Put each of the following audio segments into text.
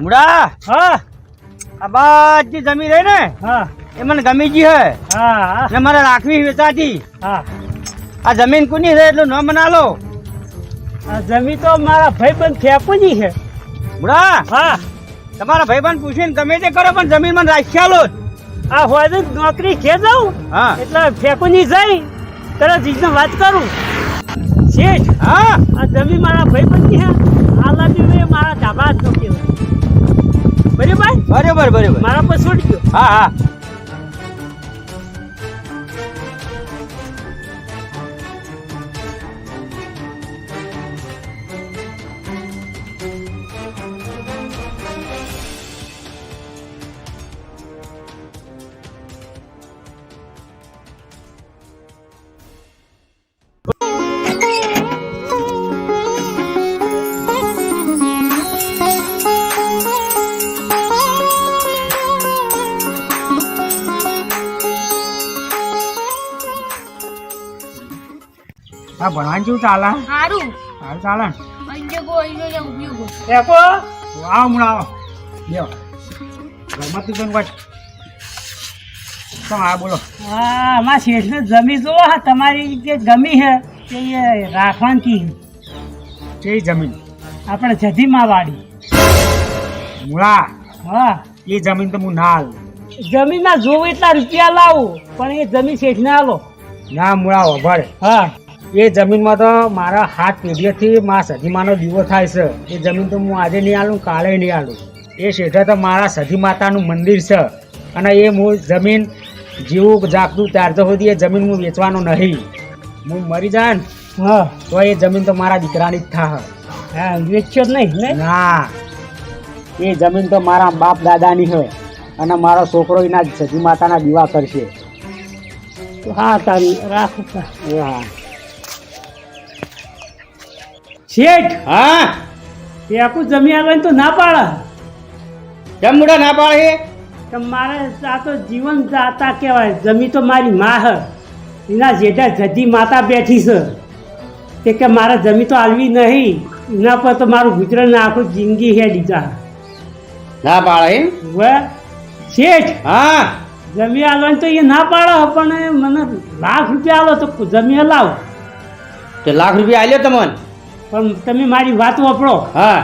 મુડા હા આ બધી જમીન રહી ને હા એ મને ગમી ગઈ હે હા ને મારે રાખવી વેચાતી. હા આ જમીન કોની છે એટલું ન મના લો. આ જમીન તો મારા ભાઈબંધ ફેંકુની છે. મુડા હા તમારા ભાઈબંધ પૂછીને ગમે તે કરો પણ જમીન મને રાખ્યા લો. આ હોય તો નોકરી છે જાઉં હા એટલે ફેંકુની જઈ તરત રીતના વાત કરું. શેઠ હા આ જમીન મારા ભાઈબંધની છે. આ લાવી મેં મારા ધાબા જ નો કહેવાય. બરાબર બરોબર બરોબર. મારા પર છોડી દો. હા હા આ ભણવાનું કેવું ચાલે? સારું સારું ચાલે ને? ફેંકો તો આવો હમણાં આવો બેહો. ઘરમાં તું તને વાત શું હા બોલો. હા અમારા શેઠને જમીન જુઓ હા તમારી જે ગમી છે તે એ રાખવાની કેવી જમીન? આપણે જધીમાં વાળી. મૂળા હા એ જમીન તો હું ના હાલ. જમીનના જોવું એટલા રૂપિયા લાવું પણ એ જમીન શેઠને આલો. ના મૂળા વભાડે હા એ જમીનમાં તો મારા હાથ પેઢીઓથી મારા સધીમાનો દીવો થાય છે. એ જમીન તો હું આજે નહીં આલું કાલે નહીં આલું. એ શેઠે તો મારા સધી માતાનું મંદિર છે અને એ હું જમીન જીવું જાગતું ત્યારતો સુધી એ જમીન હું વેચવાનો નહીં. હું મરી જાય ને હા તો એ જમીન તો મારા દીકરાની જ થાય. હા વેચ્યો જ નહીં ને. ના એ જમીન તો મારા બાપ દાદાની છે અને મારો છોકરો એના સધી માતાના દીવા કરશે. હા તારી રાખું હા શેઠ હા તે આખું જમી આવવાની તો ના પાડે. કેમ મુડા ના પાડે? તો મારે આ તો જીવન જાતા કહેવાય. જમી તો મારી માં હે એના જેઠા જધી માતા બેઠી છે તે કે મારે જમી તો આલવી નહીં. એના પર તો મારું ગુજરાત આખું જિંદગી હેડી જા. ના પાડે એમ? હવે શેઠ હા જમી આલવાની તો એ ના પાડે પણ મને લાખ રૂપિયા આલો તો જમી હલાવ. તે લાખ રૂપિયા આલ્યો તમને? પણ તમે મારી વાત વાપરો. હા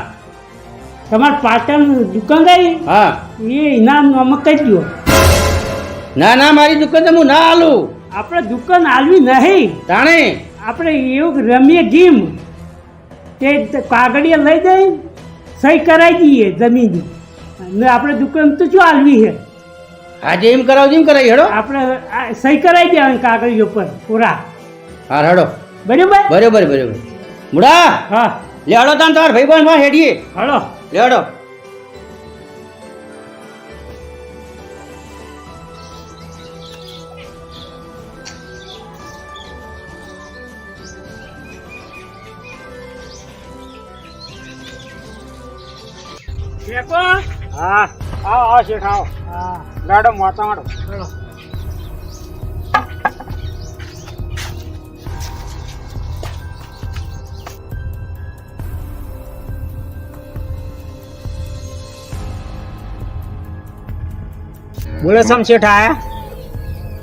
તમારે પાટણ દુકાન ગઈ હા એ ઇનામ અમુક કહી દો. ના ના મારી દુકાન તો હું ના આલું. આપણે દુકાન આલવી નહીં. તાણે આપણે એવું રમીએ ગેમ તે કાગળિયા લઈ જઈ સહી કરાવી દઈએ જમીનની ને આપણે દુકાન તો શું આલવી છે. આજે એમ કરાવજો એમ કરાવી હેડો. આપણે સહી કરાવી દેવાની કાગળિયો પર પૂરા. હા હેડો. બરાબર બરોબર બરોબર. મુડા હા લે હેડો તાન તમારા ભાઈબંધ માં હેડીએ. હલો લે હેડો. ફેંકો. હા આવો આવો શેઠ આવો. હા લાડો મોટા માડો. ચલો બોલે સમ શેઠ આયા?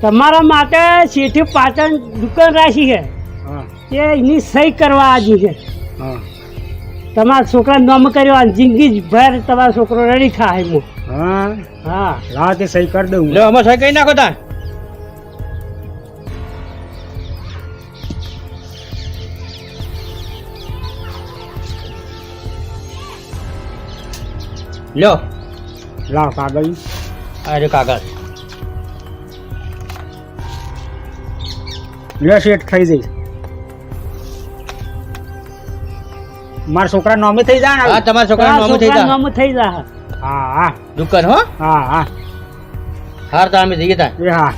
તમારા માટે શેઠે પાટણ દુકાન રાખી છે હા તે એની સહી કરવા આવી છે. હા તમારા છોકરા નામ કર્યો અને જિંદગી ભર તમારો છોકરો રેડી થાય હું. હા હા લાવ તે સહી કરી દઉં. લે અમે સહી કરી નાખો તાન. લ્યો લાવ કાગળ. અરે કાગળ. લે શેઠ થઈ જઈશ. મારા છોકરા નોમી થઈ જાય હા ને. તમારા છોકરા નામ થઈ જા. નામ થઈ જા. હા હા દુકાન હો. હા હા હાર તો અમે જઈએ તાન. એ હા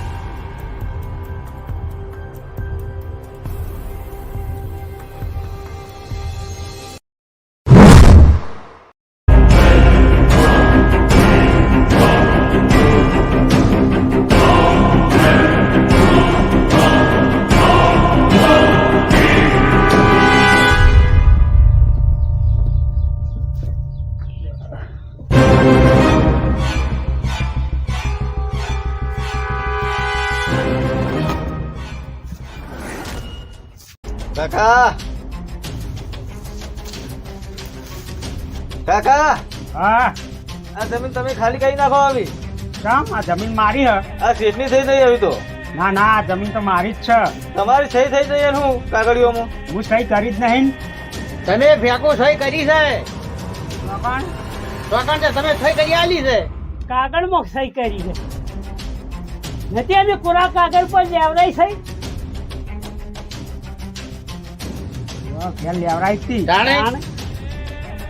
કાકા કાકા હા આ જમીન તમે ખાલી કરી નાખો આવી. કેમ આ જમીન મારી હે? આ શેઠની થઈ જઈ આવી તો. ના ના આ જમીન તો મારી જ છે. તમારી સહી થઈ જઈ હું કાગળિયોમાં. હું સહી કરી જ નહીં. તમે ફેંકો સહી કરી છે લગન તો તમે સહી કરી આલી છે. કાગળમાં સહી કરી છે નથી અમે કોરા કાગળ પર લેવડાઈ સહી ઘેર લેવરાઈ હતી જાણે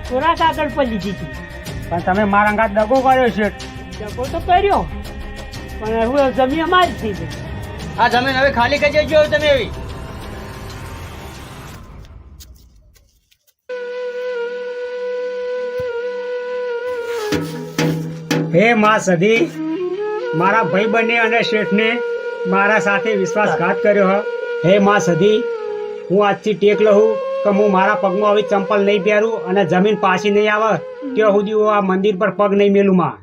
કોરા કાગળ પર લીધી હતી પણ તમે મારા અંગાત દગો કર્યો છે. ડકો તો કર્યો પણ હું જમીન અમારી થઈ ગઈ. આ જમીન હવે ખાલી કરી દેજો તમે એવી. હે માં સધી, મારા ભાઈબંધે અને શેઠને મારા સાથે વિશ્વાસઘાત કર્યો હ. હે માં સધી, હું આજથી ટેક લઉં કે હું મારા પગમાં આવી ચંપલ નહીં પહેરું અને જમીન પાછી નહીં આવે ત્યાં સુધી હું આ મંદિર પર પગ નહીં મેલું માં.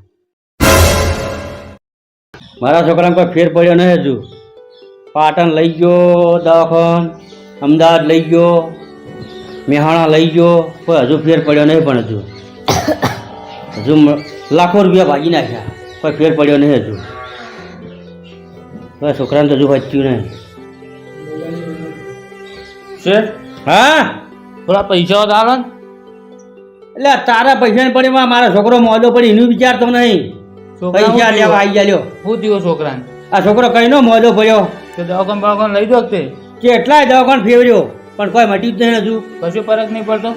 મારા છોકરાને કોઈ ફેર પડ્યો નહીં હજુ. પાટણ લઈ ગયો દવાખાન, અમદાવાદ લઈ ગયો, મેહાણા લઈ ગયો, કોઈ હજુ ફેર પડ્યો નહીં. પણ હજુ લાખો રૂપિયા ભાગી નાખ્યા, કોઈ ફેર પડ્યો નહીં હજુ. કોઈ છોકરાને તો હજુ વાંચ્યું નહીં. શેઠ હા થોડા પૈસા તો આલો ને. એટલે તારા પૈસા પડી મારો છોકરો મોદો પડી એનું વિચારતો નહીં. પૈસા લેવા આવી ગયા. શું થયું છોકરાને? આ છોકરો કઈનો મોદો પડ્યો? તો દવાખાન બવાખાન લઈ દો તે. કેટલાય દવાખાન ફેરવ્યો પણ કોઈ મટ્યું જ નહીં હજુ. કશું ફરક નહીં પડતો.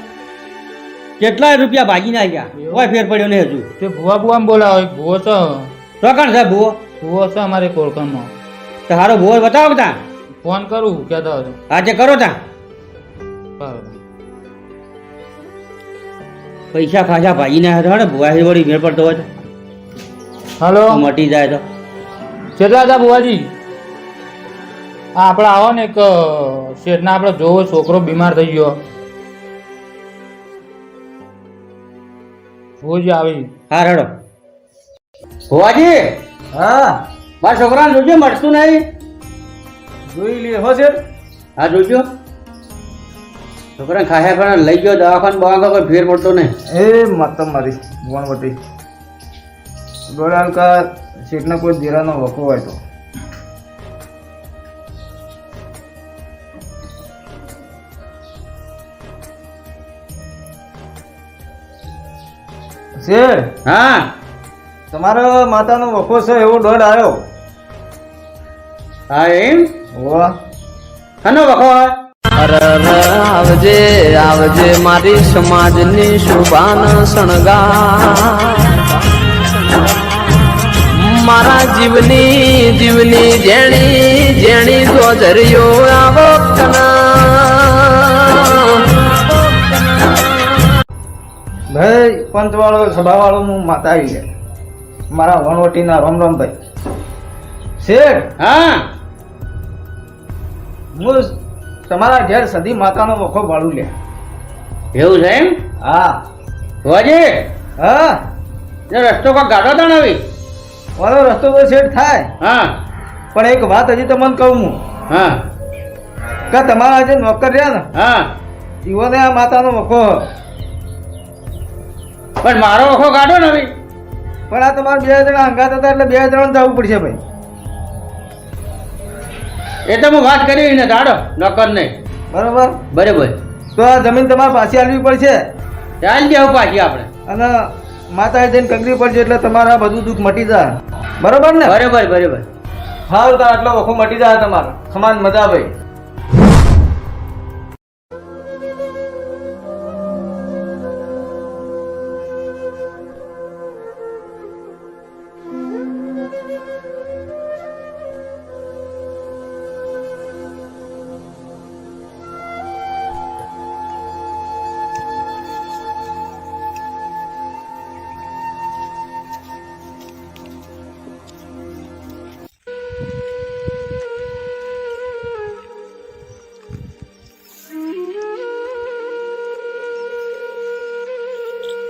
કેટલાય રૂપિયા ભાગી નાખ્યા, કોઈ ફેર પડ્યો નહીં હજુ. તે ભુવા ભુવા બોલાવો. ભુવો છે. ચોકણ છે ભૂવો? ભુવો છે અમારે કોળકામાં. તો હારો ભૂવો બતાવો તા. ફોન કરું કહેતા હતો. આજે કરો તા. બરાબર. પૈસા ખાસા ભાગી નાખ્યા ને ભૂવા વળી મેળ પડતો હોય તો હલો મટી જાય તો. કેટલા હતા ભુવાજી? હા આપણે આવો ને એક શેઠના આપણે જોવો છોકરો બીમાર થઈ ગયો. ભુવાજી આવી. હા રડો. ભુવાજી હા મારા છોકરાને જોજો, મળતું નહીં. જોઈ લે હો શેઠ. હા જોજો. છોકરાને ખાસા પણ લઈ ગયો દવાખાન બવાખાન, કોઈ ફેર પડતો નહીં. એ માતા મારી વણવટી ગોળાલ કા શેઠને કોઈ દેરાનો વખો હોય તો. શેઠ હા તમારા માતાનો વખો છે એવો દોડ આવ્યો. હા એમ? હોવા હાનો વખો હોય? આવજે આવજે મારી સમાજની શોભાન શણગાર મારા જીવની જીવની જેણી જેણી ગોધરીઓ આવો ભાઈ પંચવાળો સભાવાળો હું માતા આવી ગયા. મારા વણવટીના રામરામભાઈ શેઠ હા હું તમારા ઘેર સધી માતાનો વખો વાળું લે. એવું છે એમ? હા ભુવાજી હા એ રસ્તો કોઈ ગાઢો તો નથી. મારો રસ્તો તો શેઠ થાય હા પણ એક વાત હજી તમને કહું હું હા કે તમારા જે નોકર રહ્યા ને હા એઓને આ માતાનો વખો પણ મારો વખો ગાઢો નથી. પણ આ તમારા બે જણા હંગાત હતા એટલે બે જણા જવું પડશે ભાઈ. એ તો હું વાત કરી ને ગાઢો નોકર નહીં. બરોબર બરાબર. તો આ જમીન તમારે પાછી આલવી પડશે ચાલ દેવું પાછી આપણે. અને માતાએ જઈને કંકરી પડશે એટલે તમારા બધું દુઃખ મટી જાય. બરોબર ને? બરાબર બરાબર. હાલ તો આટલો વખો મટી જાય તમારો. સમાન મજા ભાઈ.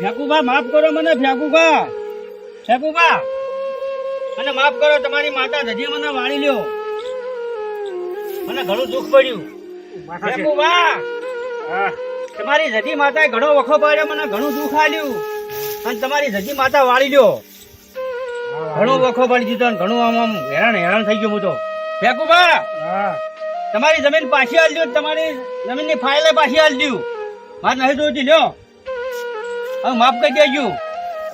ફેંકુભા માફ કરો મને. ફેંકુભા ફેંકુભા મને માફ કરો. તમારી માતા ધજી મને વાળી લ્યો. મને ઘણું દુઃખ પડ્યું. ભેગુભા, તમારી જજી માતાએ ઘણો વખો પાડ્યો, મને ઘણું દુઃખ આલ્યું, અને તમારી જજી માતા વાળી લ્યો. ઘણો વખો પાડી દીધો અને ઘણું આમ આમ હેરાન થઈ ગયો હું તો. ભેગુભા, તમારી જમીન પાછી આલજો, તમારી જમીનની ફાઇલે પાછી આલજો. મારે નહીં જોઈતી, લ્યો હવે માફ કરી દેજો.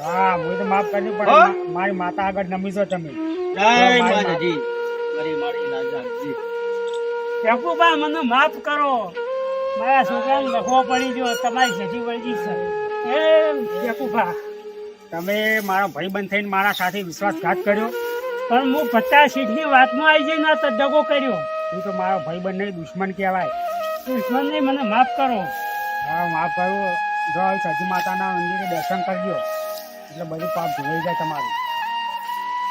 હા હું તો માફ કર્યું હો? પણ મારી માતા આગળ નમી છો તમે. જય માતાજી. મારી નાજી. ભેગુભા મને માફ કરો, મારા છોકરાને લખવો પડી ગયો, તમારી જજી વળગી છે. એ ભેગુભા, તમે મારા ભાઈબંધ થઈને મારા સાથે વિશ્વાસઘાત કર્યો. પણ હું 50 સીટની વાતમાં આવી જઈને આ દગો કર્યો. તું તો મારો ભાઈબંધ નહીં દુશ્મન કહેવાય. દુશ્મનને મને માફ કરો. હા માફ કરું. જો સજી માતાના મંદિરે દર્શન કરજો એટલે બધું પાપ ધોઈ જાય તમારું.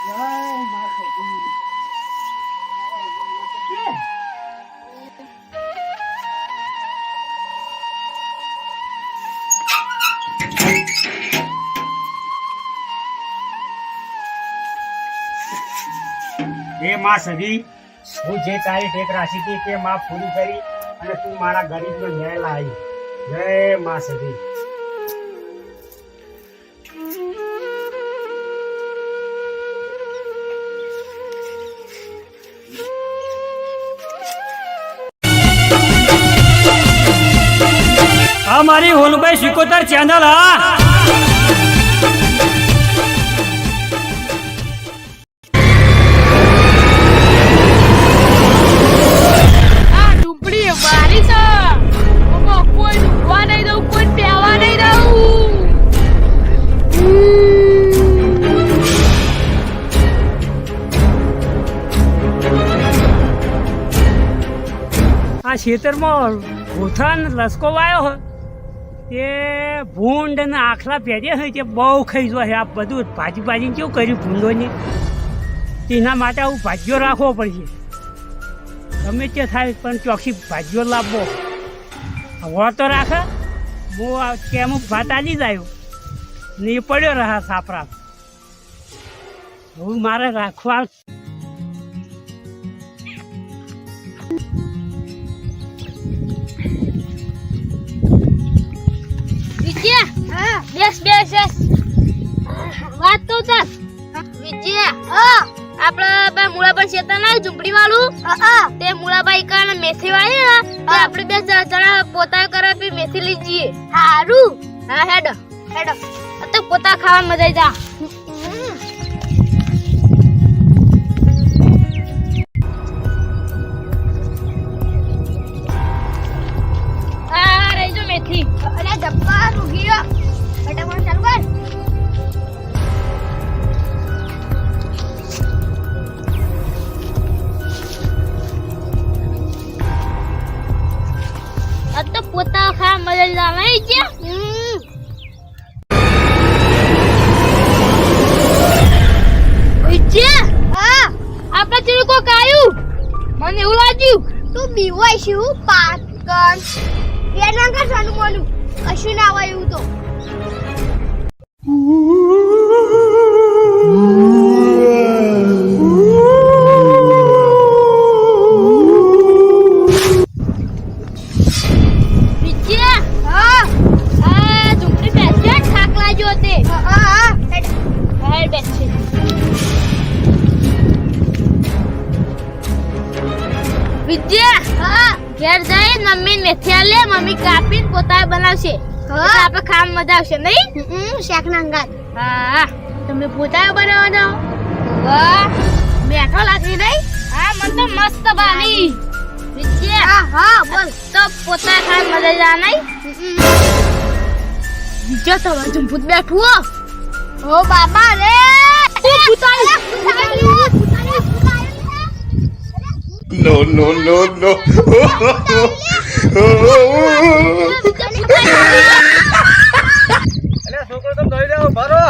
જય માતાજી. હે માં સદી, હું જે તારી ટેક રાશી હતી તે માં પૂરી કરી અને તું મારા ગરીબનો ન્યાય લાવી. જય માં સદી. આ મારી હોલભાઈ સિકોતર ચેનલ. હા ઝૂંપડી મારી છે, કોઈ ડૂબવા નહીં દઉં, કોઈ પહેવા નહીં દઉં. આ ખેતરમાં ભૂથાન લસકો વાયો હોય એ ભૂંડ અને આખલા પહેર્યા હોય તે બહુ ખાઈ જાય. આ બધું ભાજી કેવું કર્યું ભૂંડોને, એના માટે આવું ભાજીઓ રાખવો પડશે. ગમે તે થાય પણ ચોખ્ખી ભાજીઓ લાવવો. હવા તો રાખે, હું કેમ ભાત આલી જાય ને એ પડ્યો રહે સાપરા. હું મારે રાખવા. વિજયા, બેસ. વાત તો ચાલ. વિજયા, આપડે બે મૂળાભાઈ શેતા ના ઝૂંપડી વાળું તે મૂળાભાઈ કાને મેથી વાળી ને તે આપણે બે જણા પોતા કરે પછી મેથી લઈ જઈએ. હારું. હા હેડો તો પોતા ખાવા મજા જા. હા રહી જો મેથી. અરે ડબ્બા રૂગી ગયો. ફટાફટ ચાલુ કર. તો પોતા ખા મજા લાવી છે. આપડે ચીડું કોક આવ્યું, મને એવું લાગ્યું તું બીવાય છે. હું પાકન એના કરવાનું મોનું કશું ના હોય એવું તો. વિજયા, ઘેર જઈ મમ્મી મેથી આલે, મમ્મી કાપીને પોતા બનાવશે. આપણે ખાવા મજા આવશે નહીં? શેક ના અંગાત. હા તમે પોતા બનાવવાનો. વાહ મેઠો લાગી નહીં? હા મને તો મસ્ત બાની. વિજયા, હા બોલ. તો પોતા ખાવા મજા જા નહીં? વિજયા તો ભૂત બેઠું હો. ઓ બાબા રે, No. અલે છોકરો તો દોઈ લેવો ભરો.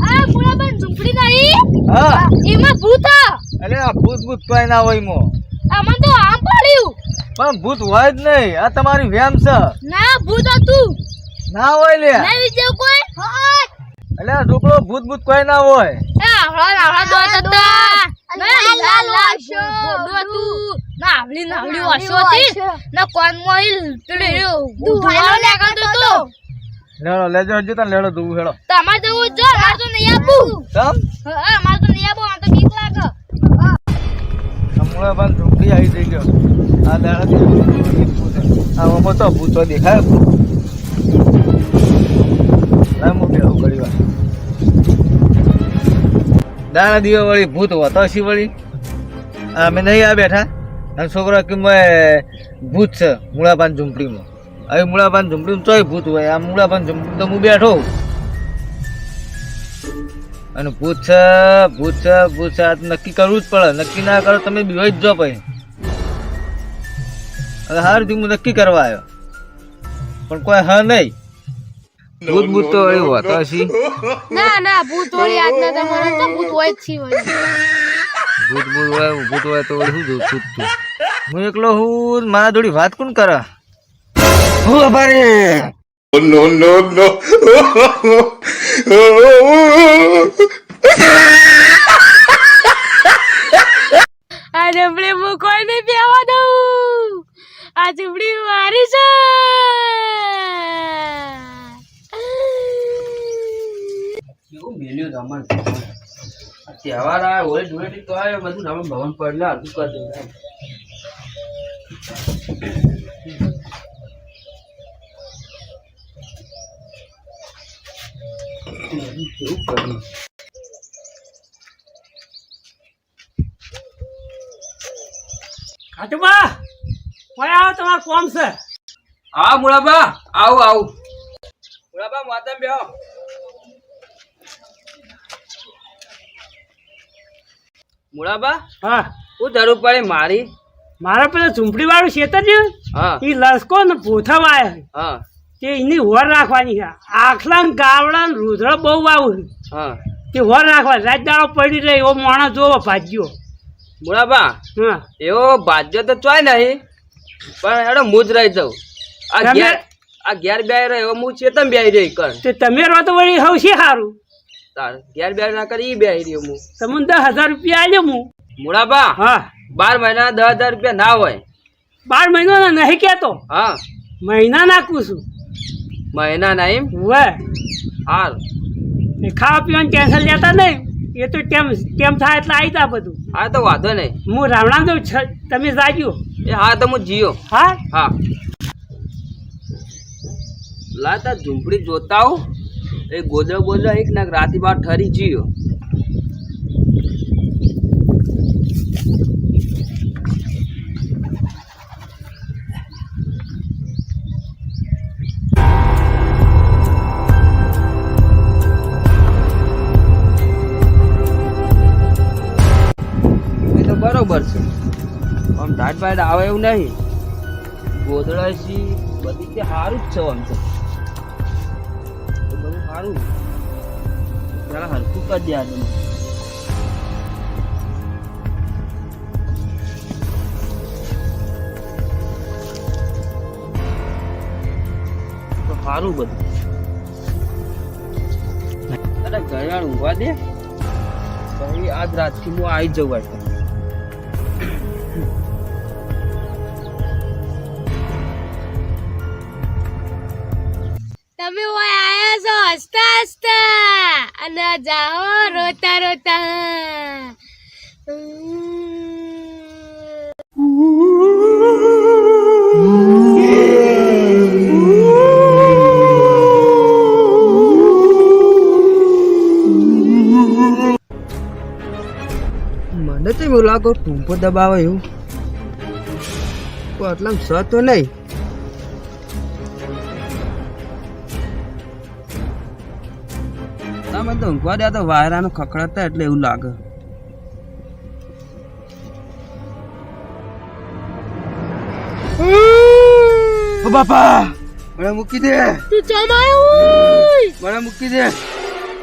આ મૂળાબન ઝૂંપડી નહીં? હા એમાં ભૂત હ. અલે આ ભૂત કોઈ ના હોય મો. આમાં તો આમ પડ્યું. પણ ભૂત હોય જ નહીં, આ તમારી વેમ છે. ના ભૂત હતું. ના હોય લે. નહીં વિજય કોઈ? અલે આ છોકરો ભૂત કોઈ ના હોય. એ આવડા દોત હતા. નહીં લાલ લાશો. બોડું હતું. નાવલી નાવલી ઓછોથી ના કોનમાં પેલું દુવાળો લાગતો તો લેડો લેજો હજુ તને લેડો દૂધ હેડો તમારે જવું જો મારે તો નહીં આપું ચમ હા મારે તો નહીં આપું આ તો બીક લાગે હમણાં પણ ઝૂંપડી આવી થઈ ગયો આ દાડા આ ઓમાં તો ભૂતો દેખાય ના હું બેહું ઘડી વાર દાડા દીવા વળી ભૂત હોતો શી વળી અમે નહીં આ બેઠા અને છોકરો કે ભૂત છે મૂળાપાન ઝૂંપડીમાં હવે મૂળાપાન ઝૂંપડીમાં ચોય ભૂત હોય આ મૂળાપાન ઝૂંપડી તો હું બેઠો અને ભૂત છે ભૂત છે ભૂત છે આ તો નક્કી કરવું જ પડે નક્કી ના કરો તમે બીવાઈ જ જો પછી હવે હારથી હું નક્કી કરવા આવ્યો પણ કોઈ હા નહીં ભૂત ભૂત તો વળી હોતો હશી ના ના ભૂત વળી આજના જમાના તો ભૂત હોય જ છે વળી ભૂત હોય તો વળી શું ભૂત તું હું એકલો હું મારા જોડી વાત કોણ કરે હું ભારે આ ઝૂંપડી હું કોઈ નહીં બેવા દઉં આ ઝૂંપડી મારી છે કેવું મેલ્યું રમણ તહેવાર આવે હોળી ધૂળેટી તો આવે બધું રમણ ભવન પડેલા હતું કરી દઉં કેવું કર્યું ખાટુબા કોઈ આવો તમારે કોમ છે હા મુળાબા આવું મુળાબા માતા બેહો મુળાબા હા હું જરૂર પડે મારી મારા પેલા ઝૂંપડી વાળું ખેતર છે હા એ લસકો ને પોથા વાય હા તે એની હોર રાખવાની છે આખલા ને ગાવડા ને રૂધડા બહુ વાવું હા તે હોર રાખવાની રાત દાડો પડી રહે એવો માણસ જોવો ભાજ્યો મુળાબા હા એવો ભાજ્યો તો ચોય નહીં પણ હેડો હું જ રહી જાઉં આ ઘેર બે રહ્યો એવો હું ચેતન બે રહી કર તે તમે રહો તો વળી હવશે સારું તાર ઘેર બે ના કરી ઈ બે રહ્યો હું તમને 10,000 રૂપિયા આલ્યો હું મુળાબા હા 12 મહિના 10,000 રૂપિયા ના હોય 12 મહિનો નહીં કેતો હા મહિના નાખું છું મહિના ના એમ વે હાલ એ ખાવા પીવાનું ટેન્શન લેતા નહીં એ તો ટેમ થાય એટલે આવી તા બધું હા તો વાંધો નહીં હું રાવણા દઉં તમે જાજો એ હા તો હું જીયો હા હા લાતા ઝૂંપડી જોતા આવું એ ગોદડો એક ના રાતી બાર ઠરી જીયો એ તો બરોબર છે આમ ઢાટ બાટ આવે એવું નહીં ગોદડા સી બધી તે સારું જ છે આમ તો બધું સારું જરા હરખું કરી દે આજે તો સારું બધું અરે ઘડિયાળ ઊંઘવા દે પછી આજ રાતથી હું આવી જ જવું એટલે તમે ઓય આયા છો હસતા હસતા અને જાઓ રોતા રોતા મને તો એવું લાગો ટૂંપો દબાવે એવું આટલા સ તો નહીં ના મને તો ઊંઘવા દે તો વાયરાનો ખખડાતા એટલે એવું લાગે ઓ બાપા મને મૂકી દે તું ચમાયો મને મૂકી દે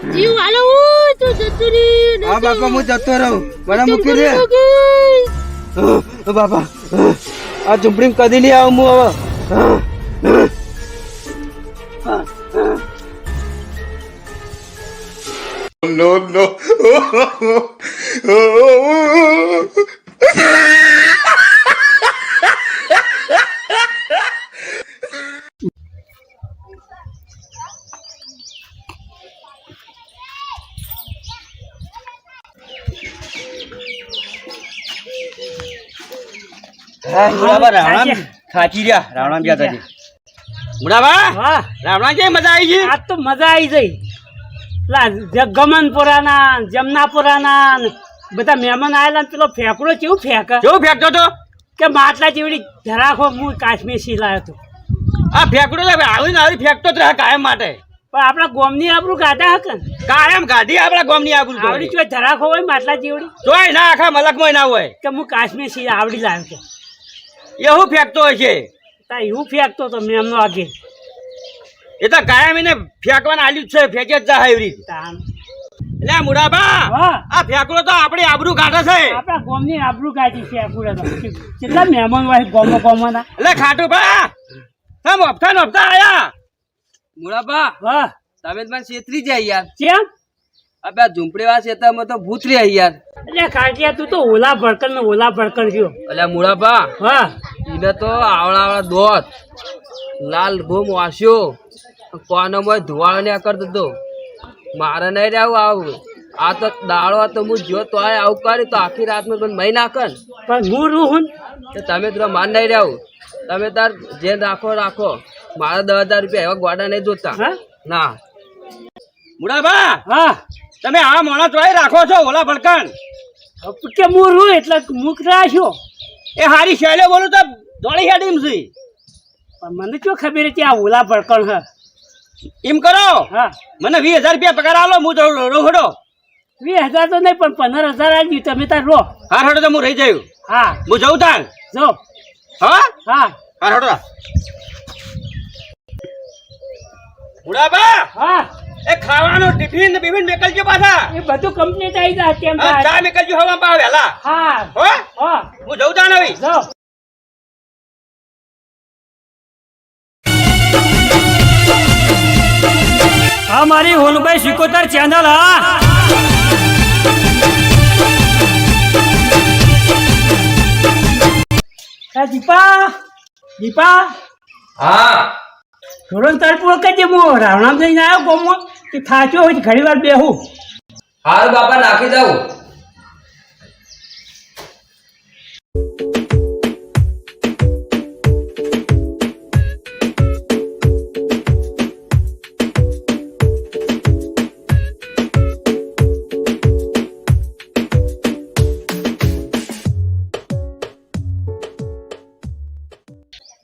જીવ વાલો તું જતુરી હા બાપા હું જતો રહું મને મૂકી દે ઓ બાપા આ ઝૂંપડી કદી નહીં આવું હું હવે no. હા મુડાબા રાવણામ થાચી રહ્યા રાવણામ ગયા તાજી મુડાબા હા રાવણા કે મજા આવી છે આજ તો મજા આવી જઈ પેલા જગમનપુરાના જમનાપુરાના ને બધા મહેમાન આવેલા ને પેલો ફેંકડો કેવું ફેંકે કેવું ફેંકતો તો કે માટલા જેવડી ધરાખો હું કાશ્મીર સી લાવ્યો હતો આ ફેંકડો તો આવી ને આવી ફેંકતો જ રહે કાયમ માટે પણ આપણા ગોમની આબરૂ ગાધા હકે ને કાયમ ગાધી આપણા ગામની આબરૂ આવડી જો ધરાખો હોય માટલા જેવડી જોય ના આખા મલકમાં ના હોય કે હું કાશ્મીર સી આવડી લાવ્યો હતો એવું ફેંકતો હોય છે તા એવું ફેંકતો હતો મેં એમનો આગે એ તો કાયમ એને ફેંકવાના આલ્યું જ છે ફેંકે જ જાય એવી રીતે તાન એટલે મુડાબા હા આ ફેંકડો તો આપણી આબરૂ કાઢે છે આપણા ગોમની આબરૂ ગાધી છે પૂરા તો કેટલા મહેમાન હોય ગોમોના એટલે ખાટું બા તમ હપ્તા આયા મુળાબા વાહ તમે મને છેતરી જાય યાર કેમ આ ઝૂંપડી વાળા ખેતરમાં તો ભૂત રહ્યા યાર એટલે ખાટિયા તું તો ઓલા ભડકણ ને ઓલા ભડકણ થયો એટલે મુળાબા હા એને તો આવડા દોત લાલ ઘૂમ વાસ્યો કોનામાં ધુવાળો ને કરતો હતો મારે નહીં રહેવું આવું આ તો દાડો તો હું જો તો આવું કરી તો આખી રાતમાં મને મહી નાખે ને પણ હું રૂહું તો તમે તો માન નહીં રહેવું તમે તાર જે રાખો મારા 10,000 રૂપિયા એવા ગોડા નહીં જોતા હા ના મુડાબા હા તમે આ માણસ ચોય રાખો છો ઓલા ભડકણ કે હું રૂ એટલે મુખ રાખ્યો એ હારી શૈલે બોલું તો દોડી હેડીમ છે પણ મને શું ખબર હતી આ ઓલા ભડકણ હ એમ કરો હા મને 20,000 રૂપિયા પગાર આલો હું તો રોહડો 20,000 તો નહીં પણ 15,000 આવી તમે તાર રો હાર હડો તો હું રહી જાયું હા હું જઉં તાન જો હા હા હાર હડો મુડાબા હા એ ખાવાનું ટિફિન ને બિફિન મેકલજો પાછા એ બધું કમ્પ્લીટ આવી જાય કેમ હા, થાય ચા મેકલજો હવા પા વેલા હા હો હા હું જઉં તાન હવે જો આ મારી હોનભાઈ સિકોતર ચેનલ હા દીપા હા ધોરણ તરપુર કજે હું રાવણામ જઈને આવ્યો ગોમો કે થાચો હોય ઘણી વાર બેહું હારું બાપા નાખી દઉં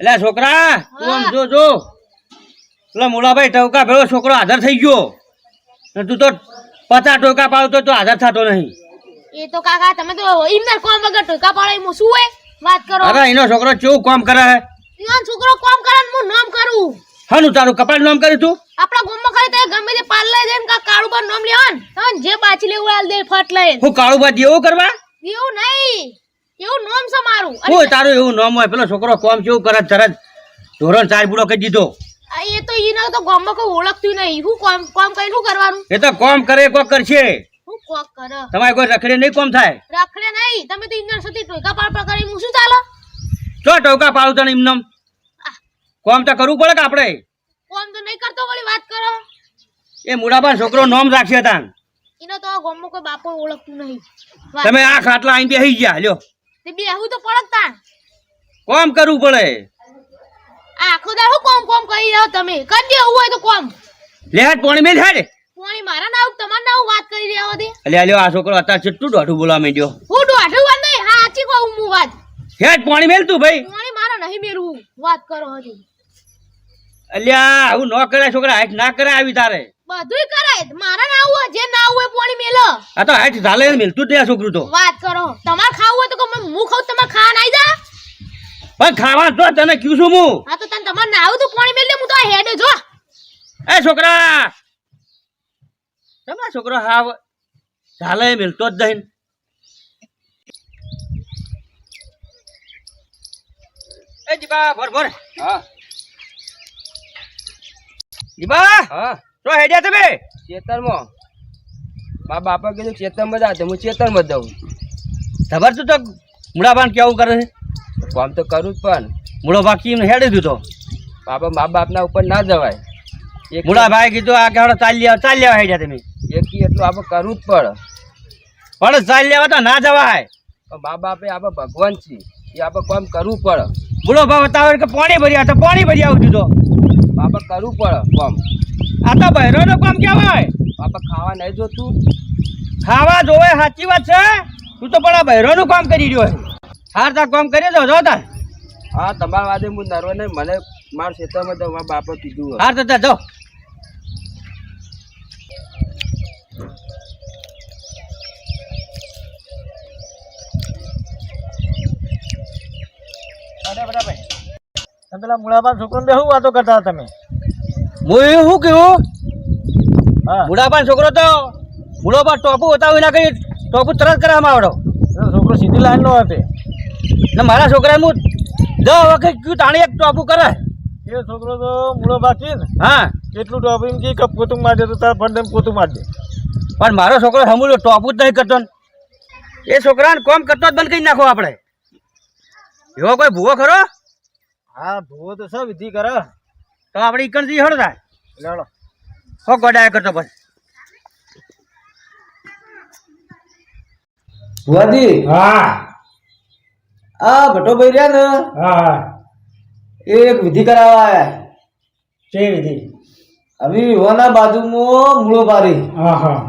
એટલે છોકરા તું આમ જો એટલે મુલાભાઈ ટવકા ભેળો છોકરો હાજર થઈ ગયો ને તું તો 50 ટોકા પાડતો તો હાજર થતો નહીં એ તો કાકા તમે તો ઇમનાર કોમ વગર ટોકા પાડે હું શું હોય વાત કરો અરે એનો છોકરો કેવું કામ કરે હે ઈવન છોકરો કોમ કરે ને હું નામ કરું હાનું તારું કપાળ નામ કર્યું તું આપણા ગામમાં ખરે તે ગમે તે પાર્લર જઈને કા કાળુ પર નામ લેવાનું તને જે બાચી લેવું આલ દે ફટ લઈને હું કાળું બાદ એવું કરવા એવું નહીં એવું નામ છે મારું હું તારું એવું નામ હોય પેલો છોકરો કામ કેવું કરે તરત ધોરણ 4 પૂરો કરી દીધો એ તો ઈને તો ગામમાં કોઈ ઓળખતું નહીં હું કામ કરીને શું કરવાનું એ તો કામ કરે કોક કરશે હું કોક કરે તમારે કોઈ રખડે નહીં કોમ થાય રખડે નહીં તમે તો ઇન્જન સુધી ટોકા પાડ કરી હું શું ચાલો ચો ટોકા પાડું તને એમનેમ કામ તો કરવું પડે કે આપણે કોમ તો નહીં કરતો વળી વાત કરો એ મુડાબા છોકરો નામ રાખશે તાન ઈને તો ગામમાં કોઈ બાપો ઓળખતું નહીં તમે આ ખાટલા અહીં બેસી ગયા લ્યો તે બેહું તો પડકતા કામ કરવું પડે આખો દાડો કોમ કરી રહ્યો તમે કરી દેવું હોય તો કોમ લેહાટ પાણી મેલ હેડ કોણી મારા નાવ તમાર નાવ વાત કરી રહ્યા દે અલે લ્યો આ છોકરો અત્યારે કેટલું દોઢું બોલવા માંડ્યો હું દોઢું વાત નહીં હા સાચી કહું હું વાત હેડ પાણી મેલ તું ભાઈ કોણી મારા નહીં મેરવું વાત કરો હજી અલ્યા આવું ન કરાય છોકરા હાથ ના કરાય આવી તારે બધુંય કરાય મારા નાવ હોય જે નાવ હોય પોણી મેલ આ તો હાથ ઝાલે મેલતું જ નહીં આ છોકરું તો વાત કરો તમાર ખાવું હોય તો કહો, હું ખાઉં તમાર ખાવા નાઈ જા પણ ખાવા તો તને ક્યું છું હું હા તો તને તમાર નાવ તો પોણી મેલ દે હું તો આ હેડે જો એ છોકરા તમારા છોકરો હાવ ઝાલે મેલતો જ નહીં એ જીબા ભર હા જીબા હા તો હેડ્યા તમે ખેતરમાં મારા બાપા કીધું ખેતરમાં જા હું ખેતરમાં જાઉં ખબર તું તો મુડાબાન કેવું કરે છે કામ તો કરું જ પણ મુડો બાકી હેડી દીધો બાપા મા બાપના ઉપર ના જવાય એક મુડાભાઈ કીધું આ કેવડો ચાલ લેવા હેડ્યા તમે એકી એટલું આપણે કરવું જ પડે પણ ચાલ લેવા તો ના જવાય પણ મા બાપે આપણે ભગવાન છીએ એ આપણે કામ કરવું પડે. બોલો ભાવ બતાવો કે પાણી ભરી આ તો પાણી ભરી આવું છું તો આપણે કરવું પડે કામ. આ તો બહેરોનું કામ કહેવાય. આપણે ખાવા નહીં જોતું. ખાવા જોવે સાચી વાત છે. તું તો પણ આ બહેરોનું કામ કરી રહ્યો છે. હાર તાર કામ કરી દો જો તાર. હા તમારા વાદે હું નરવો નહીં. મને મારા ક્ષેત્રમાં તો મારા બાપે કીધું. હાર તો તાર જો. પેલા મુળાબા છોકરો શું વાતો કરતા તમે? હું એવું શું કેવું હા બુઢાપાન છોકરો તો બુઢોપા ટોપુ બતાવી ના કઈ ટોપુ તરત કરવામાં આવડો. છોકરો સીધી લાઈન નો હતો. ને મારા છોકરા હું 10 વખત કયું તાણી એક ટોપુ કરે. એ છોકરો તો મૂળો બાકી ને હા કેટલું ટોપિંગ કે પોતું મારજે તો તાર ફંડ પોતું મારજે. પણ મારો છોકરો હમુલો ટોપુ જ નહીં કરતો ને. એ છોકરાને કોમ કરતો જ બંધ કરી નાખો આપણે. એવો કોઈ ભૂવો ખરો? હા ભૂવો તો સબ વિધિ કરે. તો આપણે ઈકણથી હળ થાય લેડો હો ગોડાયા કરતો પછી. ભુવાજી હા આ ભટ્ટોભાઈ રહ્યા ને હા એ એક વિધિ કરાવવા આયા. છે વિધિ. હવે યુવાના બાજુમાં મૂળો પારી હા હા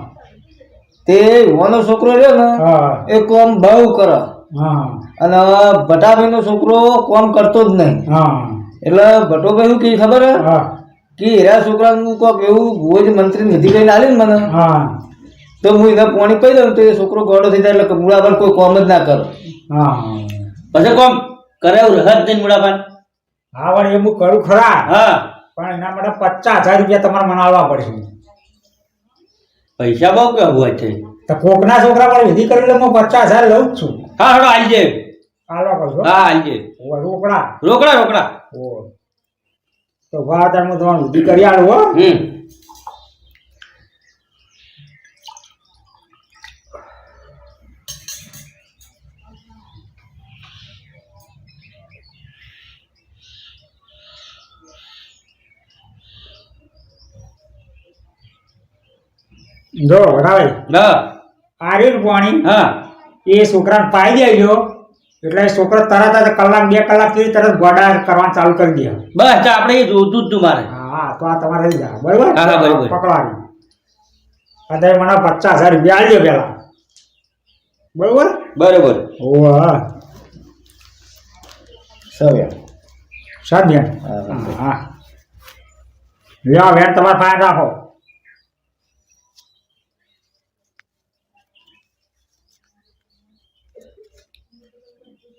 તે યુવાનો છોકરો રહ્યો ને હા એ કોમ બહુ કરે હા અને ભટ્ટાભાઈ નો છોકરો કોમ કરતો જ નહીં. હા એટલે ભટ્ટોભાઈ શું કે ખબર હે હા કે હીરા છોકરાનું કોક એવું ભુવોજ મંત્રી વિધિ કરીને આલી ને મને હા તો હું એને પાણી પી દઉં તો એ છોકરો ગોળો થઈ જાય એટલે મૂળા પર કોઈ કોમ જ ના કરે. હા પછી કોમ કરે એવું રહે જ નહીં મુળાપાન. હા વળી એ હું કરું ખરા હા પણ એના માટે 50,000 રૂપિયા તમારે મને આલવા પડે. પૈસા બહુ કે હોય છે. તો કોકના છોકરા પર વિધિ કરી એટલે હું 50,000 લઉં જ છું. હા હડો આલજે. આલવા કરશો? હા આલજે. રોકડા. રોકડા રોકડા. ઓ તો વાત હું તમારે વિધિ કરી આલું હો. જો બરાબર હા આર્યું પાણી હા એ છોકરાને પાઈ દેજો એટલે એ છોકરો તરત જ કલાક 2 કલાક થી તરત ગોડા કરવાનું ચાલુ કરી દે. બસ તો આપણે એ જોતું જ તું મારે. હા તો આ તમારે થઈ જાય બરોબર. હા, હા, બરોબર. પકડવાની અત્યારે મને 50,000 રૂપિયા આલજો પેલા બરોબર. બરોબર. ઓહ સવ્યા સાધ્યા. હા લ્યો વેણ તમારે પાસે રાખો.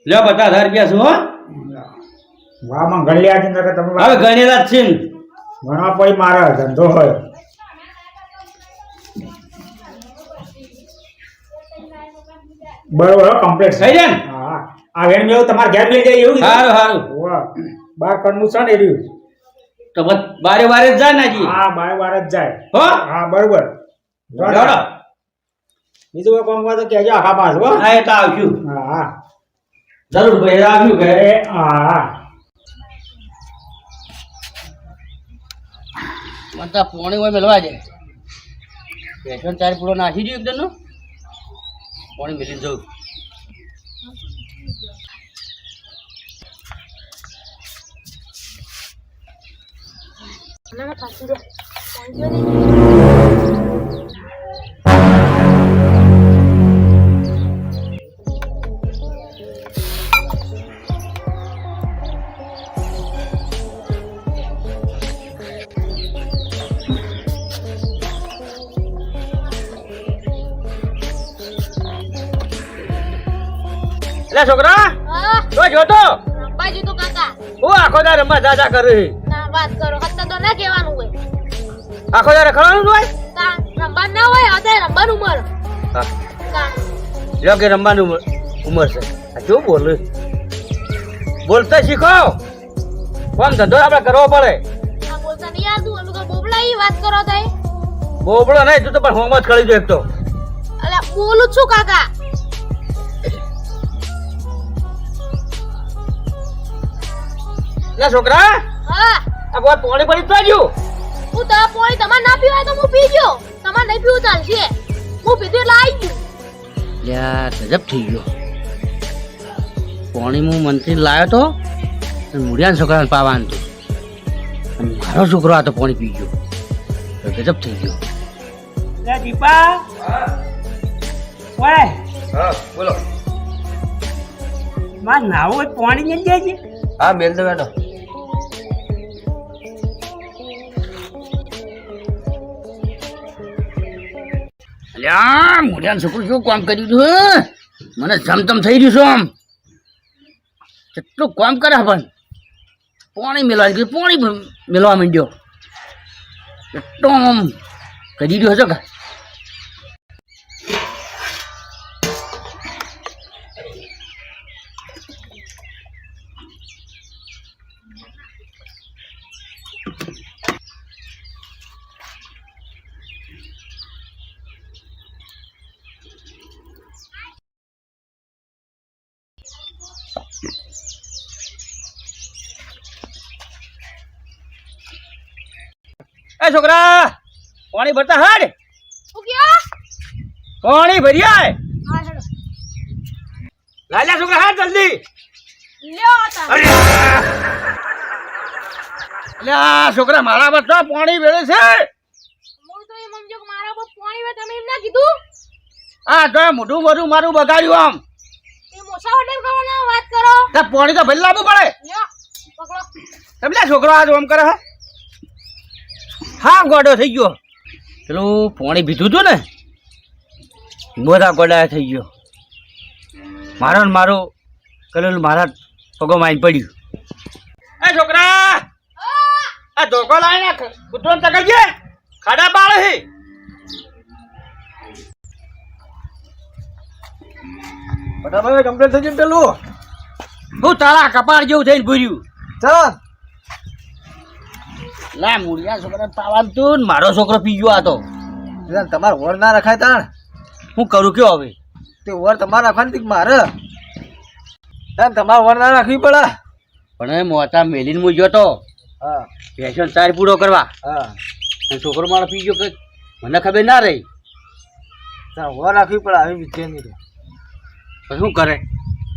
લ્યો 50,000 રૂપિયા શું હો? વાહ માં ગળ્યા છે નકર તમે હવે ગણેલા જ છે ને. ઘણા કોઈ મારે ધંધો હોય. બરોબર કમ્પ્લીટ થઈ જાય ને? હા આ વેણ મેં તમારે ઘેર મેળ જાય એવું સારું સારું. વાહ બાર કણનું છે ને એ રહ્યું. તો બસ બારે બારે જ જાય ને હજી. હા બાર જ જાય. હો હા બરોબર. જોડો. બીજું કોઈ કામ હોય તો કહેજો આખા પાસ હો. હા એ તો આવશું. હા હા જરૂર ભાઈ આવ્યું કે હા મને તો પોણી હોય મેળવા જાય. પેટ્રોલ ચાર પૂરો નાખી દઉં એકદમ નું પોણી મેળવી જવું. એટલે છોકરા હા તો જોતો બાજુ તો કાકા હું આખો દાર રમવા જાજા કરું. ના વાત કરો અત્યારે તો ના કહેવાનું હોય. આખો દાર રખડવાનું જ હોય. કા રમવાનું ના હોય અત્યારે રમવાનું ઉમર. હા કા લ્યો કે રમવાનું ઉંમર છે. આ શું બોલે બોલતા શીખો. કોમ ધંધો આપણે કરવો પડે. આ બોલતા નહીં આવતું અમે કોઈ બોબલા ઈ વાત કરો તો બોબડો નહીં તું તો પણ હોમ જ કરી દો એક તો. અલા બોલું છું કાકા. એટલે છોકરા હા આ બોલ પાણી પડી તો જ્યું. હું તો પોણી તમારે ના પીવાય તો હું પી ગયો. તમારે નહીં પીવું ચાલશે. હું પીધું એટલે આવી ગયું. લ્યા ગજબ થઈ ગયો. પાણી હું મંત્રી લાવ્યો તો મૂળિયાના છોકરાને પાવાનું હતું અને મારો છોકરો આ તો પાણી પી ગયો તો ગજબ થઈ ગયો. લે દીપા ઓય હા બોલો. માં નાવો હોય પાણી નહીં દેજે. હા મેલ દો બેઠો. અલ્યા મૂળિયાનું છોકરું શું કામ કર્યું છે? મને જમતમ થઈ રહ્યું છે. આમ કેટલું કામ કરે પણ પાણી મેળવા ગયું, પાણી મેળવા માંડ્યો. એટલો આમ કરી રહ્યો છે કે એ છોકરા પાણી ભરતા હાડ હું ગયો પાણી ભરી આય. હા હેડો લાલ્યા છોકરા હાડ જલ્દી. લ્યો તા અલ્યા છોકરા મારા પર તો પાણી વેળે છે. હું તો એમ સમજો કે મારા પર પાણી વે તમે એમ ના કીધું આ તો મોઢું મોઢું મારું બગાડ્યું. આમ એ મોસા હોટેલ કરવાના વાત કરો તો પાણી તો ભરી લાવવું પડે. લ્યો પકડો તમને છોકરો આજ ઓમ કરે હા ગોડો થઈ ગયો. પેલું પાણી પીધું હતું ને મોઢા ગોડા થઈ ગયો. મારો ને મારો કરેલું મારા પગો મારી પડ્યું. એ છોકરા આ ધોકો લાવીને કૂતરો તકડજે ખાડા પાડે છે. ફટાફટ કમ્પ્લીટ થઈ ગયું પેલું. હું તારા કપાળ જેવું થઈને ભૂર્યું. ચાલ લા મૂળિયા છોકરા પાવાનું તું ને મારો છોકરો પી ગયો. આ તો તમારે વર ના રખાય તાણ. હું કરું કયો હવે? તે વર તમારે રાખવાની મારે તમારે વર ના રાખવી પડે. પણ એ મોટા મેલીને હું ગયો તો હા પેશન ચાર પૂરો કરવા હા અને છોકરો મારો પી ગયો કે મને ખબર ના રહી. તારે વર રાખવી પડે. આવી વિદ્યા નહીં પછી શું કરે?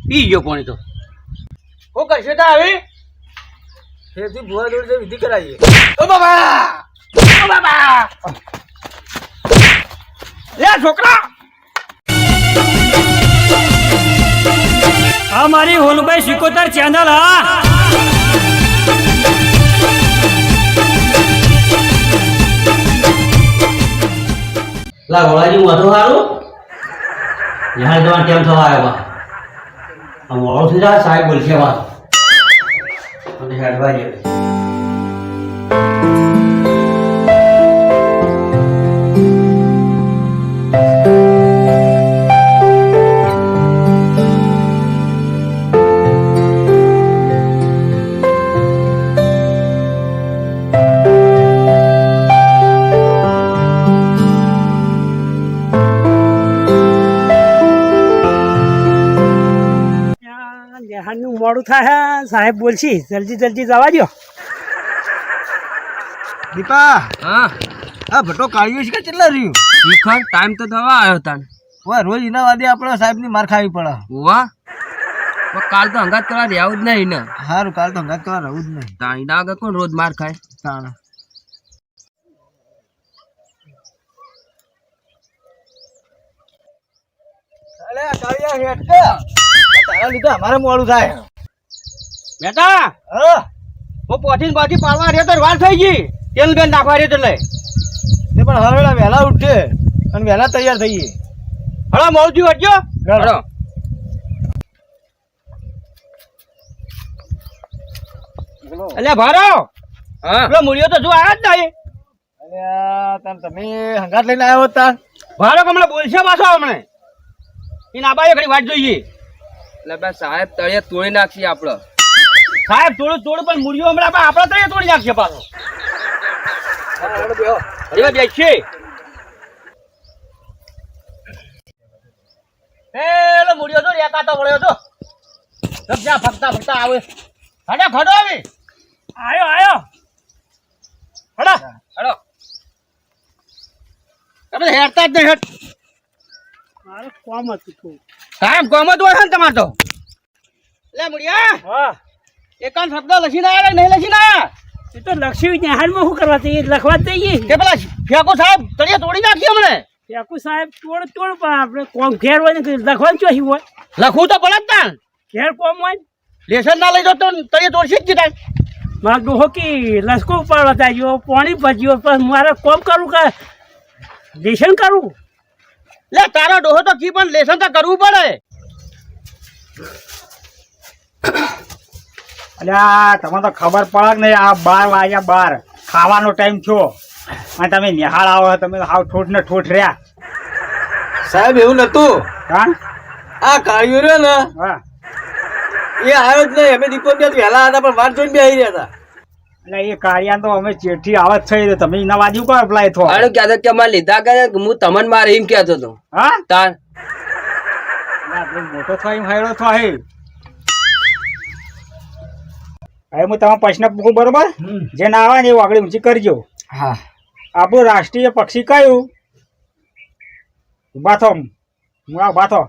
પી ગયો પાણી તો શું કરશે તા હવે? ફેરથી ભુવા જોડે વિધિ કરાવીએ. ઓ બાબા ઓ બાબા લે છોકરા આ મારી હોલભાઈ સિકોતર ચેનલ હા લા ગોળાજી વધુ સારું યાર તમારે કેમ થવા આવ્યા? આ મોડું થઈ જાય સાહેબ બોલશે વાત અને હેડવા જેવી. નું મોડું થાય સાહેબ બોલશી જલ્દી જલ્દી જવા દો. દીપા હા આ ભટ્ટો કાઢ્યો છે કે કેટલા રહ્યું? શીખર ટાઈમ તો થવા આવ્યો તાન. વાહ રોજ એના વાદે આપણે સાહેબની માર ખાવી પડે. વાહ પણ કાલ તો હંગાત કરવા રહેવું જ નહીં ને. સારું કાલ તો હંગાત કરવા રહું જ નહીં. તાણ એના આગળ કોણ રોજ માર ખાય? તાણ અલે કાળિયા હેઠ કે તારા લીધે અમારે મોડું થાય. બેટા હા હું પોઠીને બાથી પાડવા રહ્યો તો વાર થઈ ગઈ. તેલ બેન નાખવા રહ્યો એટલે તે પણ હવે વહેલા ઉઠે અને વહેલા તૈયાર થઈએ. હળો મોડું હટજો. હળો. એટલે ભારો હા પેલો મૂળિયો તો જો આવ્યો જ નહીં. અલ્યા તમે હંગાત લઈને આવ્યો હતા. ભારો કે મને બોલશે પાછો હમણે એને આબાએ ઘડી વાટ જોઈએ. એટલે બે સાહેબ તળિયે તોડી નાખીએ આપડે. સાહેબ થોડું થોડું પણ મૂળિયો હમણાં આપણે તો તોડી નાખશે પાછો. અરે બેસશે પેલો મૂળિયો તો રેતા તો વળ્યો તો સબ્જા ફરતા ફરતા આવે. ખડો ખડો આવી આયો આયો હડો હળો. તમે હેરતા જ નહીં હેઠ. મારે કોમ હતું થોડું. કાયમ કોમ જ હોય છે ને તમારે તો. લે મુડિયા હા એકાન શબ્દ લખીને આયા નહીં લખીને આયા એ તો લક્ષ્મી નિહાળમાં શું કરવા તે લખવા જ જઈએ કે પેલા ફેકો સાહેબ તળિયે તોડી નાખી અમને ફેકુ સાહેબ તોડ પણ આપણે કોમ ઘેર હોય ને લખવાનું ચોહી હોય લખવું તો પડે જ તા ઘેર કોમ હોય ને લેસન ના લઈ જાવ તો તળિયે તોડશી જ જીતા મારા ડોહો કી લસકો ઉપાડવા તાજ્યો પાણી ભજ્યો પણ મારે કોમ કરું કે લેશન કરું લે તારો ડોહો તો કી પણ લેસન તો કરવું પડે અલ્યા તમને તો ખબર પડે ને આ 12 વાગ્યા 12 ખાવાનો ટાઈમ થયો અને તમે નિહાળ આવો તમે હાવ ઠોઠ ને ઠોઠ રહ્યા સાહેબ એવું નતું હા આ કાળિયો રહ્યો ને હા એ આવ્યો જ નહીં અમે દીપો ત્યાં વહેલા હતા પણ વાત જોઈને બેસી રહ્યા હતા એટલે એ કાળિયા તો અમે ચેઠી આવત થઈ રહ્યો તમે એના બાજુ કોણ અપ્લાય થો આનું કહેતો કે અમારે લીધા કરે હું તમને મારે એમ કહેતો હતો હા તાર આપણે મોટો થાય એમ હાયડો થાય હવે હું તમારા પ્રશ્ન પૂછું બરોબર જે ના આવે ને એવું આગળ ઊંચી કરજો હા આપણું રાષ્ટ્રીય પક્ષી કયું ઉભા થો ઉભા થો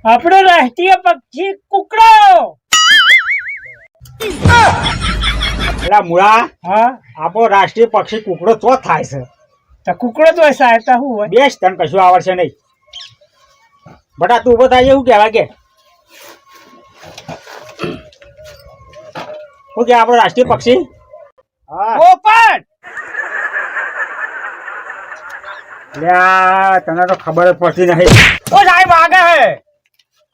આપણો રાષ્ટ્રીય પક્ષી કુકડો પેલા મૂળા હા આપણો રાષ્ટ્રીય પક્ષી કુકડો ચો થાય છે તો કુકડો તો સાહેબ તો શું હોય બેસ તને કશું આવડશે નહીં બટા તું ઉભો થાય એવું કહેવાય કે શું કે આપણો રાષ્ટ્રીય પક્ષી હા પોપટ લ્યા તને તો ખબર જ પડતી નહીં ઓ સાહેબ આગળ હે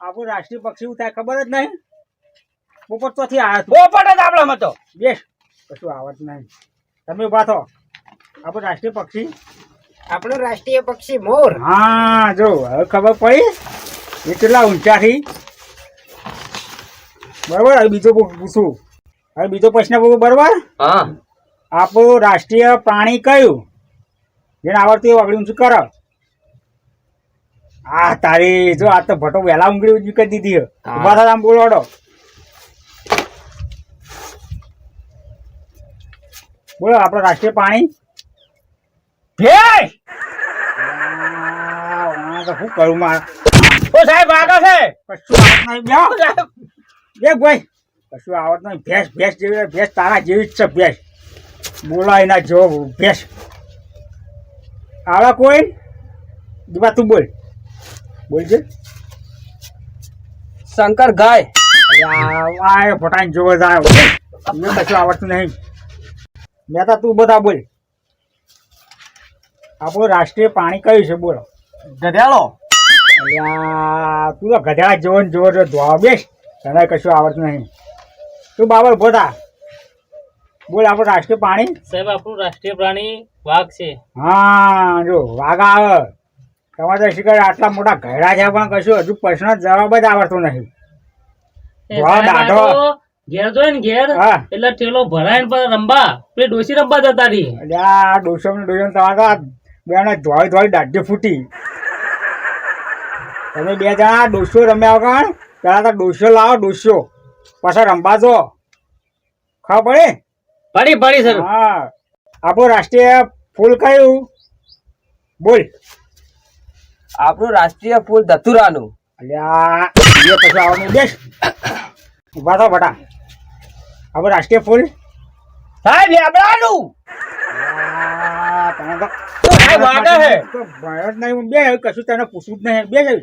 આપણું રાષ્ટ્રીય પક્ષી શું થાય ખબર જ નહીં પોપટ ચોથી આવ્યો પોપટ જ આપણામાં તો બેસ કશું આવડતું નહીં તમે ઉભા થો આપણું રાષ્ટ્રીય પક્ષી આપણો રાષ્ટ્રીય પક્ષી મોર હા જો હવે ખબર પડી એ કેટલા ઊંચાથી બરોબર હવે બીજો પૂછું હવે બીજો પ્રશ્ન પૂછું બરોબર હા આપણું રાષ્ટ્રીય પ્રાણી કયું જેને આવડતું એવું આગળ ઊંચું કરો આ તારી જો આ તો ભટો વહેલા ઊંઘડી ઊંચી કરી દીધી ઉભા થતા આમ બોલવાડો બોલો આપણો રાષ્ટ્રીય પ્રાણી ભેંસ શું કરું મારે ઓ સાહેબ આગળ છે કશું આવડત નહીં બે ભાઈ કશું આવડત નહીં ભેંસ ભેંસ જેવી ભેંસ તારા જેવી જ છે ભેંસ બોલા એના જો ભેંસ આવડે કોઈ દીવા તું બોલ બોલજે શંકર ગાય આ ફટાઈને જોવો જાય મને કશું આવડતું નહીં મેં તો તું બધા બોલ આપણું રાષ્ટ્રીય પ્રાણી કયું છે બોલો ગધેડો અલ્યા તું તો ગધેડા જોવો ને જોવો જો ધોવા બેસ તને કશું આવડતું નહીં તું બાબર ઉભો થા બોલ આપણું રાષ્ટ્રીય પ્રાણી સાહેબ આપણું રાષ્ટ્રીય પ્રાણી વાઘ છે હા જો વાઘ આવે તમારે તો શીખર આટલા મોટા ઘેડા છે પણ કશું હજુ પ્રશ્ન જવાબ જ આવડતો નહીં વાહ, દાઢો. ઘેર જોઈ ને ઘેર હા એટલે ઠેલો ભરાય ને પછી રંબા પેલી ડોસી રંબા જતા રહી અલ્યા ડોસો ને તમારે તો બેને ધોળી ધોળી દાઢી ફૂટી તમે બે જણા ડોસો રમ્યા વગર પેલા તો ડોસો લાવો ડોસો પાછા રંબા જો ખબર પડે પડી સર હા આપણું રાષ્ટ્રીય ફૂલ કયું બોલ આપણું રાષ્ટ્રીય ફૂલ ધતુરાનું અલ્યા એ પછી આવવાનું બેસ ઉભા થો બટા આપણું રાષ્ટ્રીય ફૂલ સાહેબ લેબડાનું તને તો સાહેબ આગળ હે ભણ્યો જ નહીં બે કશું તને પૂછવું જ નહીં બે જઈ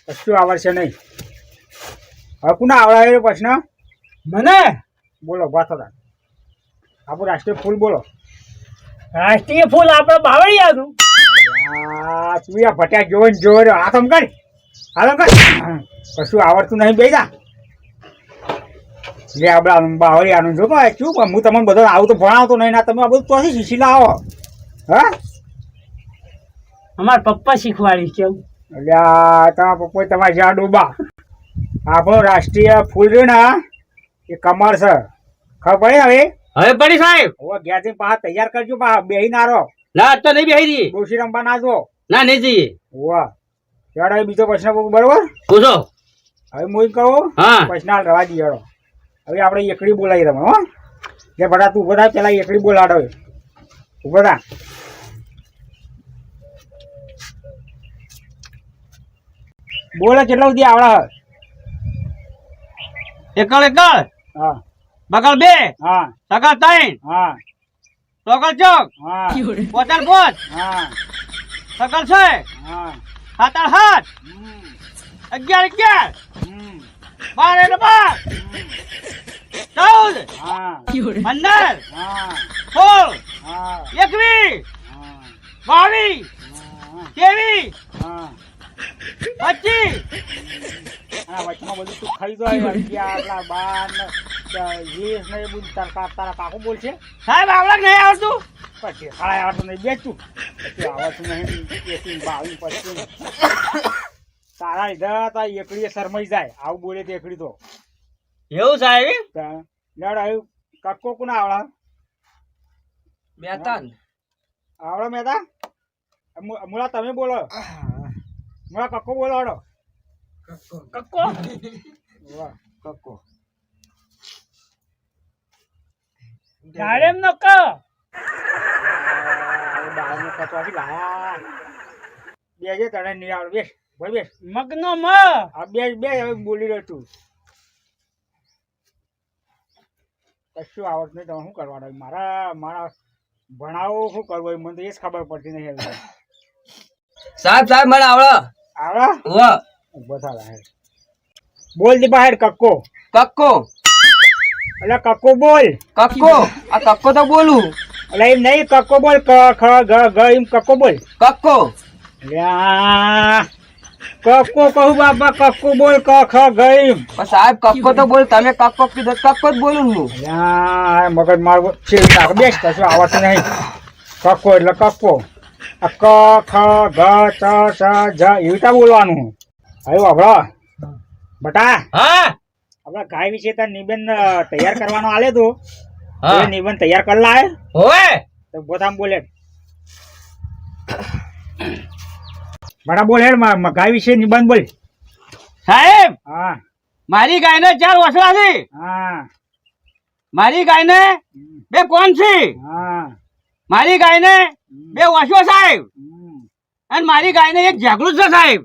કશું આવડશે નહીં હવે કોના આવડાવે પ્રશ્ન મને બોલો ઉભા થો તાર. આપણું રાષ્ટ્રીય ફૂલ બોલો રાષ્ટ્રીય ફૂલ આપણે બાવળિયાનું તું યા ભટ્યા જોવો ને જોવો હાથ આમ કર હાથ આમ કર કશું આવડતું નહીં બે જા લે આપડા બાવળી આનું જો કે શું હું તમને બધો આવું તો ભણાવતો નહીં ના તમે આ બધું તોથી શીખી લાવો હા અમારા પપ્પા શીખવાડી છે એવું. એટલે તમારા પપ્પા તમારા જ્યાં ડોબા આપણો રાષ્ટ્રીય ફૂલ રહ્યો ને એ કમળ છે ખબર પડે હવે હવે પડી સાહેબ હવે ઘેરથી પાછા તૈયાર કરજો પા બેહી ના રહો ના આજ તો નહીં બેહી રહી ડોશી રમવા ના જો ના નહીં જઈએ વાહ ત્યારે બીજો પ્રશ્ન પૂછું બરોબર પૂછો હવે હું કહું હા પ્રશ્ન રવા દઈએ હવે આપણે એકડી બોલાવી તમે હો જે બધા તું ઉભો થાય પેલા એકડી બોલાડો ઉભો થા બોલો કેટલા સુધી આવડે? એકલ એકલ હા બગલ બે હા સગલ ત્રણ હા ચોકલ ચોક હા પોતર પોત હા સગલ છે હા સાતર સાત 11 12 12 14 હા 15 હા 16 હા 21 હા 22 23 હા 25 આ વચમાં બધું તું ખાઈ જાય 11 12 20 ને એ બધું તારા કાકુ બોલશે સાહેબ આવડે નહીં આવડતું પછી ખાય આવતું નહીં બેસતું પછી આવતું નહીં 22 25 તારા લીધા તા એકડીએ શરમાઈ જાય આવું બોલે તે એકડી તો એવું સાહેબ લેડ આવ્યું કક્કો કોને આવડા બેતાન આવડો મેતા મુળા તમે બોલો મુળા કક્કો બોલો આવડો કક્કો વાહ કક્કો ગાડેમ નો ક બાળનો કચવાથી લાયા બેજે તને નહીં આવડે બેસ ભાઈ બેસ મગનો મ આ બે હવે બોલી રહ્યો તું કશું આવડત નહીં તમે શું કરવાનું મારા ભણાવો શું કરવું મને તો એ જ ખબર પડતી નહીં હવે સાહેબ મને આવડે આવડા વાહ બધા લાય બોલ દી બહાર કક્કો કક્કો એટલે કક્કો બોલ કક્કો આ કક્કો તો બોલું એટલે એમ નહીં કક્કો બોલ ક ખ ગ ગ એમ કક્કો બોલ કક્કો અલ્યા કક્કો કહું બાપા કક્કો બોલ ક ખ ગ એમ પણ સાહેબ કક્કો તો બોલ તમે કક્કો કીધો કક્કો જ બોલું હું અલ્યા મગજ મારું છેડી નાખ બેસ કશું આવડતું નહીં કક્કો એટલે કક્કો આ ક ખ ગ ચ સ જ એવી રીતે બોલવાનું આવ્યું આપડો બટા હા આપડા ગાય વિશે તાર નિબંધ તૈયાર કરવાનો આલે તો હા. એ નિબંધ તૈયાર કરી લાય હોવે તો બોથામ બોલે બડા બોલ હેડ ગાય વિશે નિબંધ બોલ સાહેબ હા મારી ગાયને 4 વસડા છે હા મારી ગાયને 2 કોણ છે હા મારી ગાયને 2 વસો સાહેબ હમ. અને મારી ગાયને 1 જાગૃત છે સાહેબ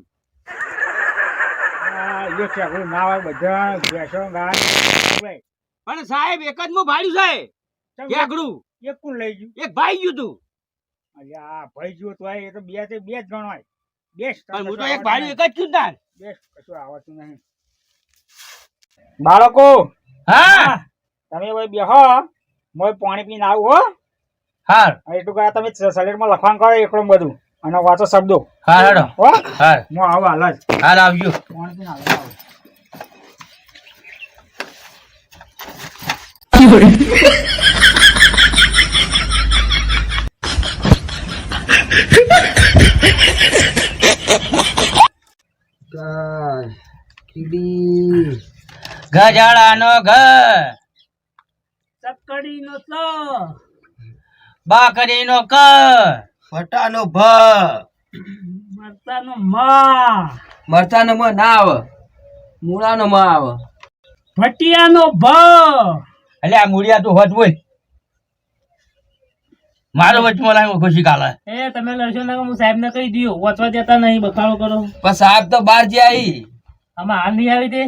આ યો છે આપણું ના હોય બધા ભેંસો ગાય હોય. પણ સાહેબ એક જ હું ભાડ્યું છે ચમ જાગરું એક કોણ લઈ ગયું એક ભાઈ ગયું તું અલ્યા ભાઈ જો તો એ તો બે જ ગણવાય બેસ પણ હું તો એક ભાડ્યું એક જ છું તાર બેસ કશું આવડતું નહીં બાળકો હા તમે ભાઈ બેહો મોય પાણી પીને આવું હો હાર એટલું કયા તમે સલેટમાં લખવાનું કરો એકડું બધું અને વાંચો શબ્દો હાર હેડો હો હાર હું આવું હાલ જ હાર આવજો પાણી પીને આવું ગજાળાનો ઘર ચકડીનો ચ બાકરીનો ક ફટાનો ભ મરતાનો મા મરચાનો મ ના આવે મૂળાનો મ આવે ભટિયાનો ભ એટલે આ મૂળિયા તું હોત બોલ મારો વચમાં લાવ્યો ખુશી કાલે એ તમે લડશો ને હું સાહેબ ને કહી દઉં વાંચવા દેતા નહીં બખાડો કરો પણ સાહેબ તો બહાર જે આવી આમાં હાલ નહીં આવી તે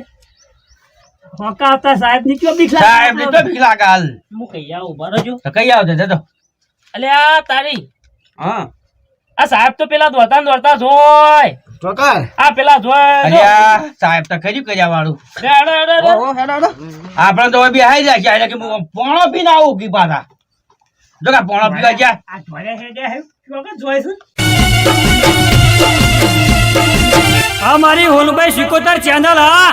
હોકા આવતા સાહેબ ની કયો બીક સાહેબ ની તો બીક લાગે હાલ હું કહી આવું ઉભા રહેજો તો કઈ આવતો જતો અલે આ તારી હા આ સાહેબ તો પેલા દોડતા જોય ચોકર આ પેલા જોય અલ્યા સાહેબ તો ખરી કર્યા વાળું આપણે તો બી હાઈ જાય છે એટલે કે હું પોણો પીને આવું કી પાછા જો કે પોણો પીવા જા આ જોડે હેડે હે વગર જોય છે આ મારી હોલભાઈ શિકોતર ચેનલ હા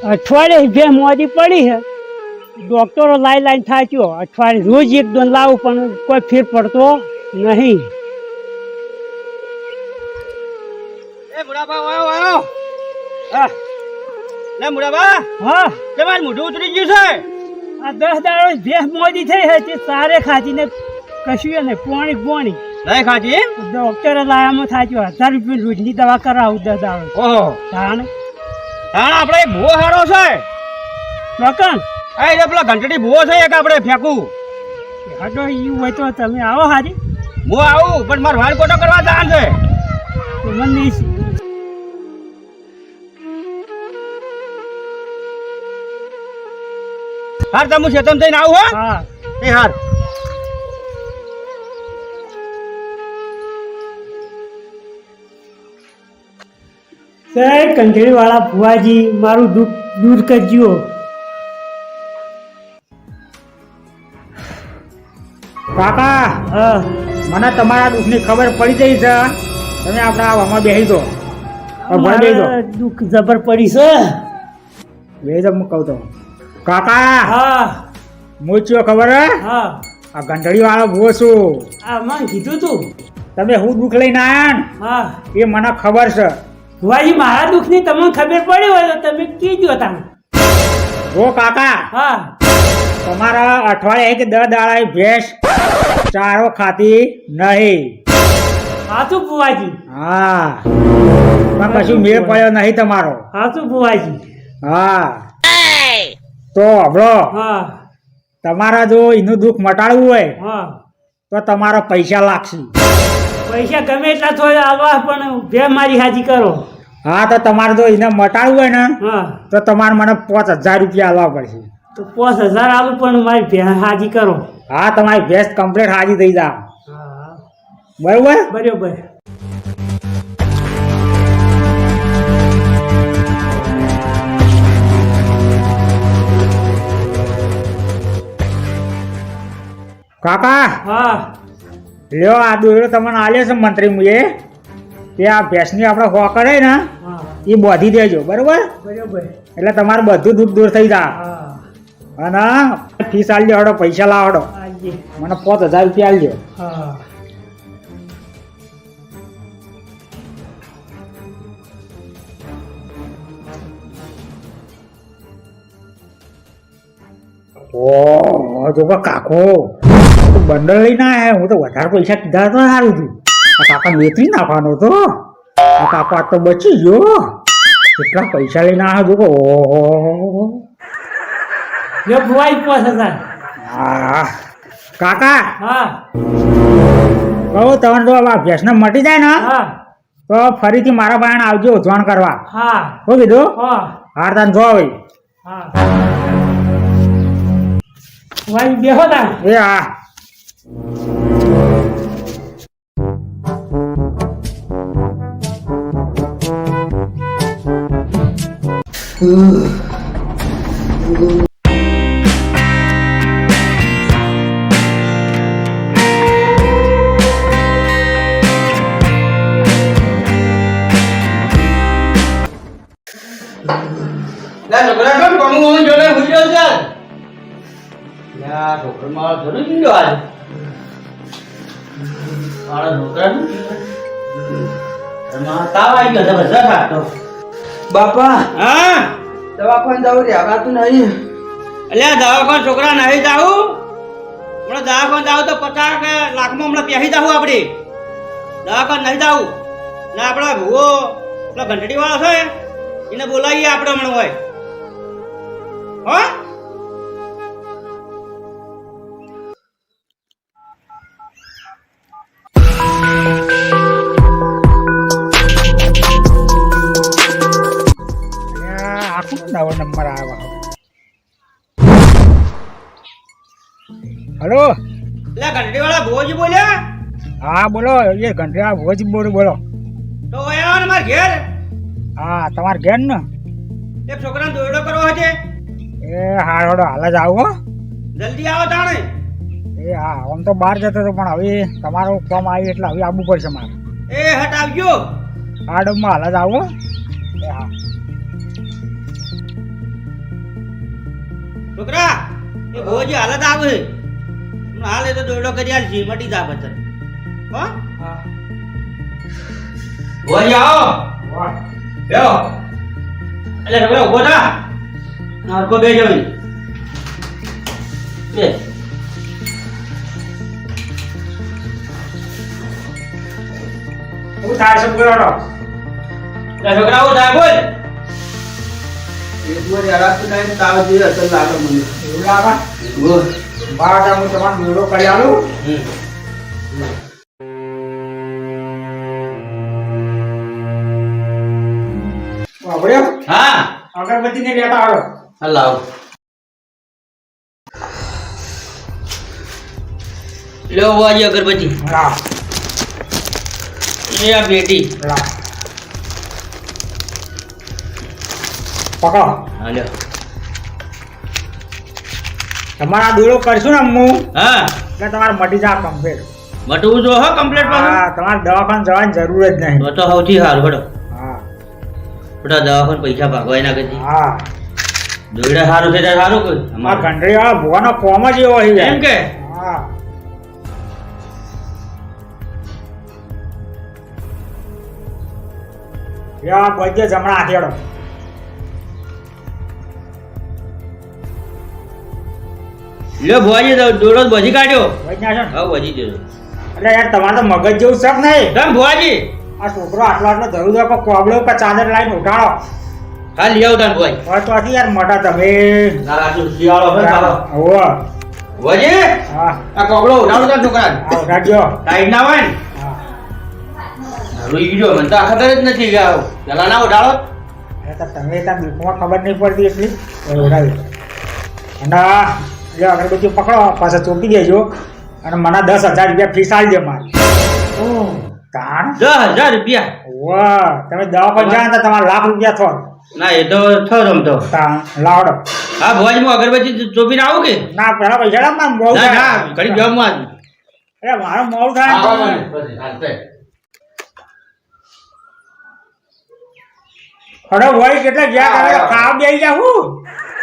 અઠવાડિયે બે મોદી પડી છે ડોક્ટરો લાઈન થાચ્યો અઠવાડિયે રોજ 1-2 લાવું પણ કોઈ ફેર પડતો નહીં એ મુડાબા આયો આયો હા લે મુડાબા હા તમાર મોઢું ઉતરી ગયું છે આ 10 દાડો ભેંસ મોદી થઈ છે તે સારે ખાધીને કશું ને પોણી લઈ ખાજી ડોક્ટરે લાયામાં થાચ્યો 1000 રૂપિયા રોજની દવા કરાવું 10 દાડો ઓહો તાણ આપણે એક ભૂવો હારો છે લકન એ પેલા ઘંટડી ભૂવો છે એક આપણે ફેંકું હટો ઈ હોય તો તમે આવો હારી હું આવું પણ મારે વાળ કોટો કરવા જવાનું છે. તો મને નહીં હાર તમે શેતમ થઈને આવું હો. હા એ હાર. સાહેબ કંઠેડી વાળા ભુવાજી મારું દુઃખ દૂર કરજો. કાકા હા મને તમારા દુઃખની ખબર પડી જઈ છે. તમે આપણા આવામાં બેસી દો બેસી દો મારે દુઃખ જબર પડી છે. બેસી દો હું કહું તો કાકા હા હું ચો ખબર હે હા આ ગંઢડી વાળો ભૂવો છું. આ મને કીધું તું. તમે હું દુઃખ લઈને આવ્યા ને હા એ મને ખબર છે. ભુવાજી મારા દુઃખની તમને ખબર પડી હોય તો તમે કીધું તમે. જો કાકા હા તમારા અઠવાડિયે કે 10 દાડા ભેંસ ચારો ખાતી નહીં. સાચું ભુવાજી હા પણ કશું મેળ પડ્યો નહીં તમારો. સાચું ભુવાજી. હા તો હબળો હા તમારા જો એનું દુઃખ મટાડવું હોય હા તો તમારા પૈસા લાગશે. પૈસા ગમે એટલા થોડા આવવા પણ બે મારી હાજી કરો. હા તો તમારે જો એને મટાડવું હોય ને હા તો તમારે મને 5000 રૂપિયા આલવા પડશે. તો 5000 આલું પણ મારી બે હાજી કરો. હા તમારી ભેંસ કમ્પ્લીટ હાજી થઈ જા હા બરોબર. બરોબર. કાકા હા લ્યો આ દોયડો તમને આલ્યો છે મંત્રી મુએ તે આ ભેંસની આપણે હોકર હે ને હા એ બાંધી દેજો બરોબર. બરોબર. એટલે તમારું બધું દુઃખ દૂર થઈ જા. હા અને ફીસ આલજો હડો પૈસા લાવડો આજી. મને 5000 રૂપિયા આલજો. હા ઓહ જો કાકો બંડલ લઈને આયા. હું તો વધારે પૈસા કીધા તો સારું થયું. આ કાકા મેતરી નાખવાનો તો આ કાકો આ તો બચી ગયો. કેટલા પૈસા લઈને આવ્યો જો. ઓહો જો ભુવાજી 5000. હા કાકા હા કહું તમે જો આ ભેંસને મટી જાય ને હા તો ફરીથી મારા પાસે આવજો ઉજવણ કરવા. હા શું કીધું? હા હાર તાન જો ભાઈ. હા ભુવાજી બેહો તા. એ હા લે છોકરા કેમ કોમું જોડે હુઈ ગયો છે? યા છોકરો મારો જોડે જ ગયો આજ. મારા છોકરા એમાં તાવ આવી ગયો છે બધા ખાતો. બાપા હા દવાખાને જવું રે આવડાતું નહીં. અલ્યા દવાખાને છોકરા નહીં જાવું. હમણાં દવાખાને જાવ તો 50 કે લાખમાં હમણાં પહેરી જાવું આપણે. દવાખાને નહીં જાવું ને આપણા ભૂવો પેલા ઘંટડી વાળો છે એને બોલાવીએ આપણે હમણાં હોય હો. આખું નવો નંબર આવ્યો. હલો એટલે ઘંટડી વાળા ભૂવોજી બોલ્યા. હા બોલો એ ઘંટિયા ભોજ બોલો. તો હોય આવો ને મારા ઘેર. હા તમારે ઘેર ને એક છોકરાને દોરડો કરવો છે. એ હાર હડો હાલ જ આવો. જલ્દી આવો તાણે. એ હા આમ તો બહાર જતો હતો પણ હવે તમારું કામ આવ્યું એટલે હવે આવવું પડશે મારે. એ હટ આવજો. આ ડબમાં હાલ જ આવો. એ હા છોકરા એ ભૂવોજી હાલત આવે છે. હાલ એ તો દોરડો કરી આલ છે મટી જા પછી હો. ભૂવોજી આવો બેહો. એટલે છોકરા ઉભો થા. નારકો બે જવી બે. હું થાય છે બોલો. એટલે છોકરા હું થાય બોલ. એકવાર આવડાતું નહીં તાવ જેવી અસર લાગે મને. એવું લાગે બોલ. બાર હું તમારો દોડો કરી આલું. આપણે હા અગરબત્તીને લેતા આવો. હા લાવ લ્યો બુઆજી અગરબત્તી લાવ એ આ પેટી લાવ પકડો. હા લ્યો તમારા દોડો કરશું ને હું હા એટલે તમારે મટી જા કમ્પ્લીટ. મટવું જો હો કમ્પ્લીટ પાછું હા તમારે દવાખાને જવાની જરૂર જ નહીં. તો સૌથી સારું હડો હા બધા દવાખાને પૈસા ભાગવાય ના કરી હા દોયડા સારું છે ત્યારે સારું કોઈ આ ઘંટડી વાળા ભૂવાનો કોમ જ એવો હોય છે. એમ કે હા યા બધે જમણા હાથે હેડો. લ્યો બુઆજી દોડો બધી કાઢ્યો વૈજ્ઞા છે ને? હા બધી દેજો એટલે યાર તમારે તો મગજ જેવું શક નહીં. કેમ બુઆજી આ છોકરો આટલો આટલો ધરું દો કે કોબળો કે ચાદર લાઈને ઉઠાડો. હા લઈ આવતા બુઆજી હવે તો આથી યાર મોટા તમે. ના રાજુ શિયાળો હોય ચાલો હોવે. બુઆજી હા આ કોબળો ઉડાડો તાર છોકરા આ ઉઠાડજો. ટાઈટ ના હોય ને હા રોઈ ગયો મને તો ખબર જ નથી કે આવું પેલા ના ઉડાડો એટલે તો તમે ત્યાં બીકમાં ખબર નહીં પડતી એટલી હવે ઉડાડી. અને જો અગરબત્તી પકડો પાછા ચોંકી દેજો અને મને 10,000 રૂપિયા ફીસ આલી દે મારી. તાણ 10,000 રૂપિયા વાહ તમે દવા પર જાય તો તમારા લાખ રૂપિયા થો. ના એ તો થયો જમતો તાણ લાવડો. હા ભુવાજી હું અગરબત્તી ચોપીને આવું કે ના પેલા પૈસા લાવ ના મોડું ના થાય. ના ઘડી જવા માં અરે મારે મોડું થાય ને તો. અરે ભાઈ કેટલા જ્યાં કરે ખાવા બેસી જાઉં.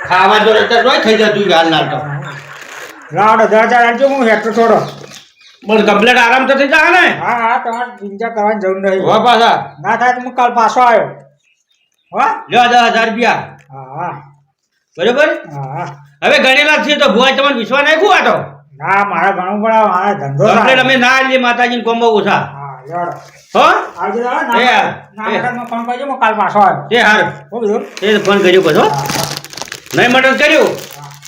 ખાવા જો રસ્તા જોઈ થઈ જતું હાલ ના તો લાવડો 10,000 આલજો હું હેઠો છોડો. પણ કમ્પ્લેટ આરામ તો થઈ જાય ને હા હા તમારે ચિંતા કરવાની જરૂર નહીં. હો પાછા ના થાય તો હું કાલ પાછો આવ્યો. હા લ્યો 10,000 રૂપિયા હા બરોબર હા હવે ગણેલા છે તો ભુવાજી તમને વિશ્વાસ નહીં ખુવા તો ના મારે ઘણું પડે મારે ધંધો કમ્પ્લેટ થાય. અમે ના આવીએ માતાજીને કોમ્બો ઓછા હા લેવડો હો આવજો દાદા. એ ના હા. ના મટનમાં ફોન કરજો હું કાલ પાછો આવ્યો. તે હાર હો બીજું તે ફોન કર્યો પછી નહીં મદદ કર્યું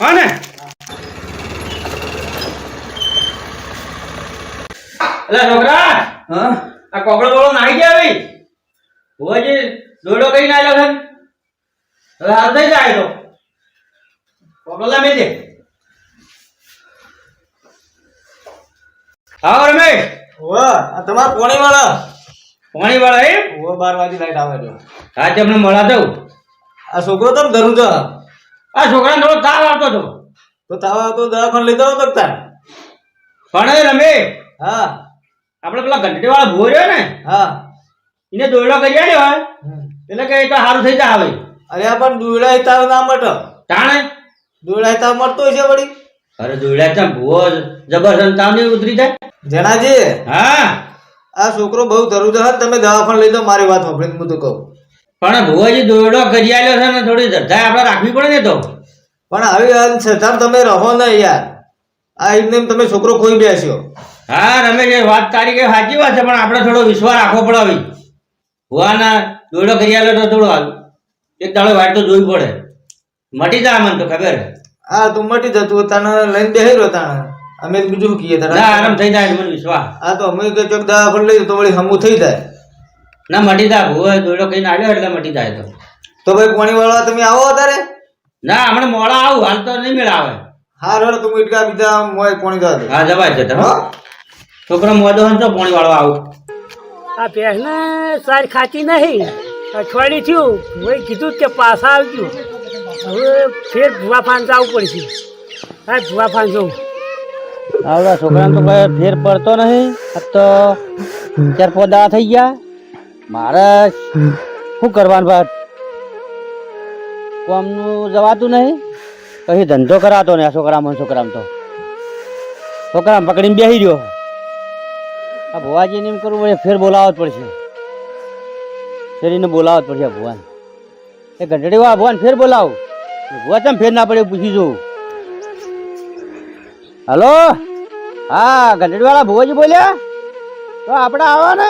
હા ને અલા છોકરા હા આ કોકડો બોલો નાહી ગયા ભાઈ ભુવાજી દોડો કઈ ના આવ્યો છે હવે હાલ થઈ જાય તો કોકડો લાવી દે આવો રમેશ વાહ આ તમારા પોણી વાળા પાણી વાળા એમ 12 વાગે લાઈટ આવે છે. હા તમને મળા દઉં આ છોકરો તો ધરું છે આ છોકરાને થોડો તાવ આવતો હતો તો તાવા તો દવાખાને લઈ જાવ તો તાર. પણ એ રમેશ હા આપણે પેલા ઘંટડી વાળા ભૂવો રહ્યો ને હા એને દોડો કરી આલ્યો હોય એટલે કે એ તો સારું થઈ જાય હવે અરે આ પણ દોયડા તાવ ના મટે. તાણે દોયડા તાવ મટતો છે વળી. અરે દોડ્યા ત્યાં ભૂવો જબરજસ્ત તાવ નહીં ઉતરી જાય જણાજી હા આ છોકરો બહુ ધરું છે ને તમે દવાખાને લઈ જાઓ મારી વાત સાંભળીને હું તો કહું. પણ ભુવાજી દોરડો કરી આલ્યો છે ને થોડી ધરધાય આપણે રાખવી પડે ને તો પણ આવી છતાં તમે રહો ને યાર. આ એમને એમ તમે છોકરો ખોઈ બેસ્યો. હા રમેશ એ વાત તારી કે સાચી વાત છે પણ આપણે થોડો વિશ્વાસ રાખવો પડે હવે ભુવાના દોરડો કરી આલ્યો તો થોડો એક દાડો વાટ તો જોવી પડે મટી જાય મને તો ખબર હા તું મટી જતું તને લઈને બેહી રહ્યો તાણે અમે તો બીજું શું કહીએ ના તારે. આરામ થઈ જાય મને વિશ્વાસ આ તો અમે કે ચોક દવાખાને લઈ જાઓ તો વળી હમું થઈ જાય. ના મટી જાય ભુવા દોરડો કરીને આવ્યો એટલે મટી જાય તો તો ભાઈ પોણી વાળા તમે આવો અત્યારે. ના હમણાં મોડા આવું હાલ તો નહીં મેળ આવે હા રડો તું મીટકા બીજા મોય પોણી જવા દે. હા જવાય છે તમે હા? છોકરો મોદો હોય તો પાણી વાળવા આવું આ પહેને સારી ખાતી નહીં અઠવાડિયું થયું ભાઈ કીધું કે પાછા આવજો હવે ફેર ભૂવા ફાન જવું પડશે હા ભૂવા ફાન જવું આવડા છોકરાને તો કઈ ફેર પડતો નહીં આ તો 4-5 દાડા થઈ ગયા મારે શું કરવાનું વાત કોમનું જવાતું નહીં કઈ ધંધો કરાતો ને આ છોકરામાં તો છોકરામાં પકડીને બેસી રહ્યો આ ભુવાજીને એમ કરવું પડે ફેર બોલાવવો જ પડશે ફેરીને બોલાવવો જ પડશે ભુવાન એ ઘંટડી વાળા ભુવાન ફેર બોલાવું ભુવા ચમ ફેર ના પડે પૂછી જોઉં હલો હા ઘંટડી વાળા ભુવાજી બોલ્યા તો આપણે આવો ને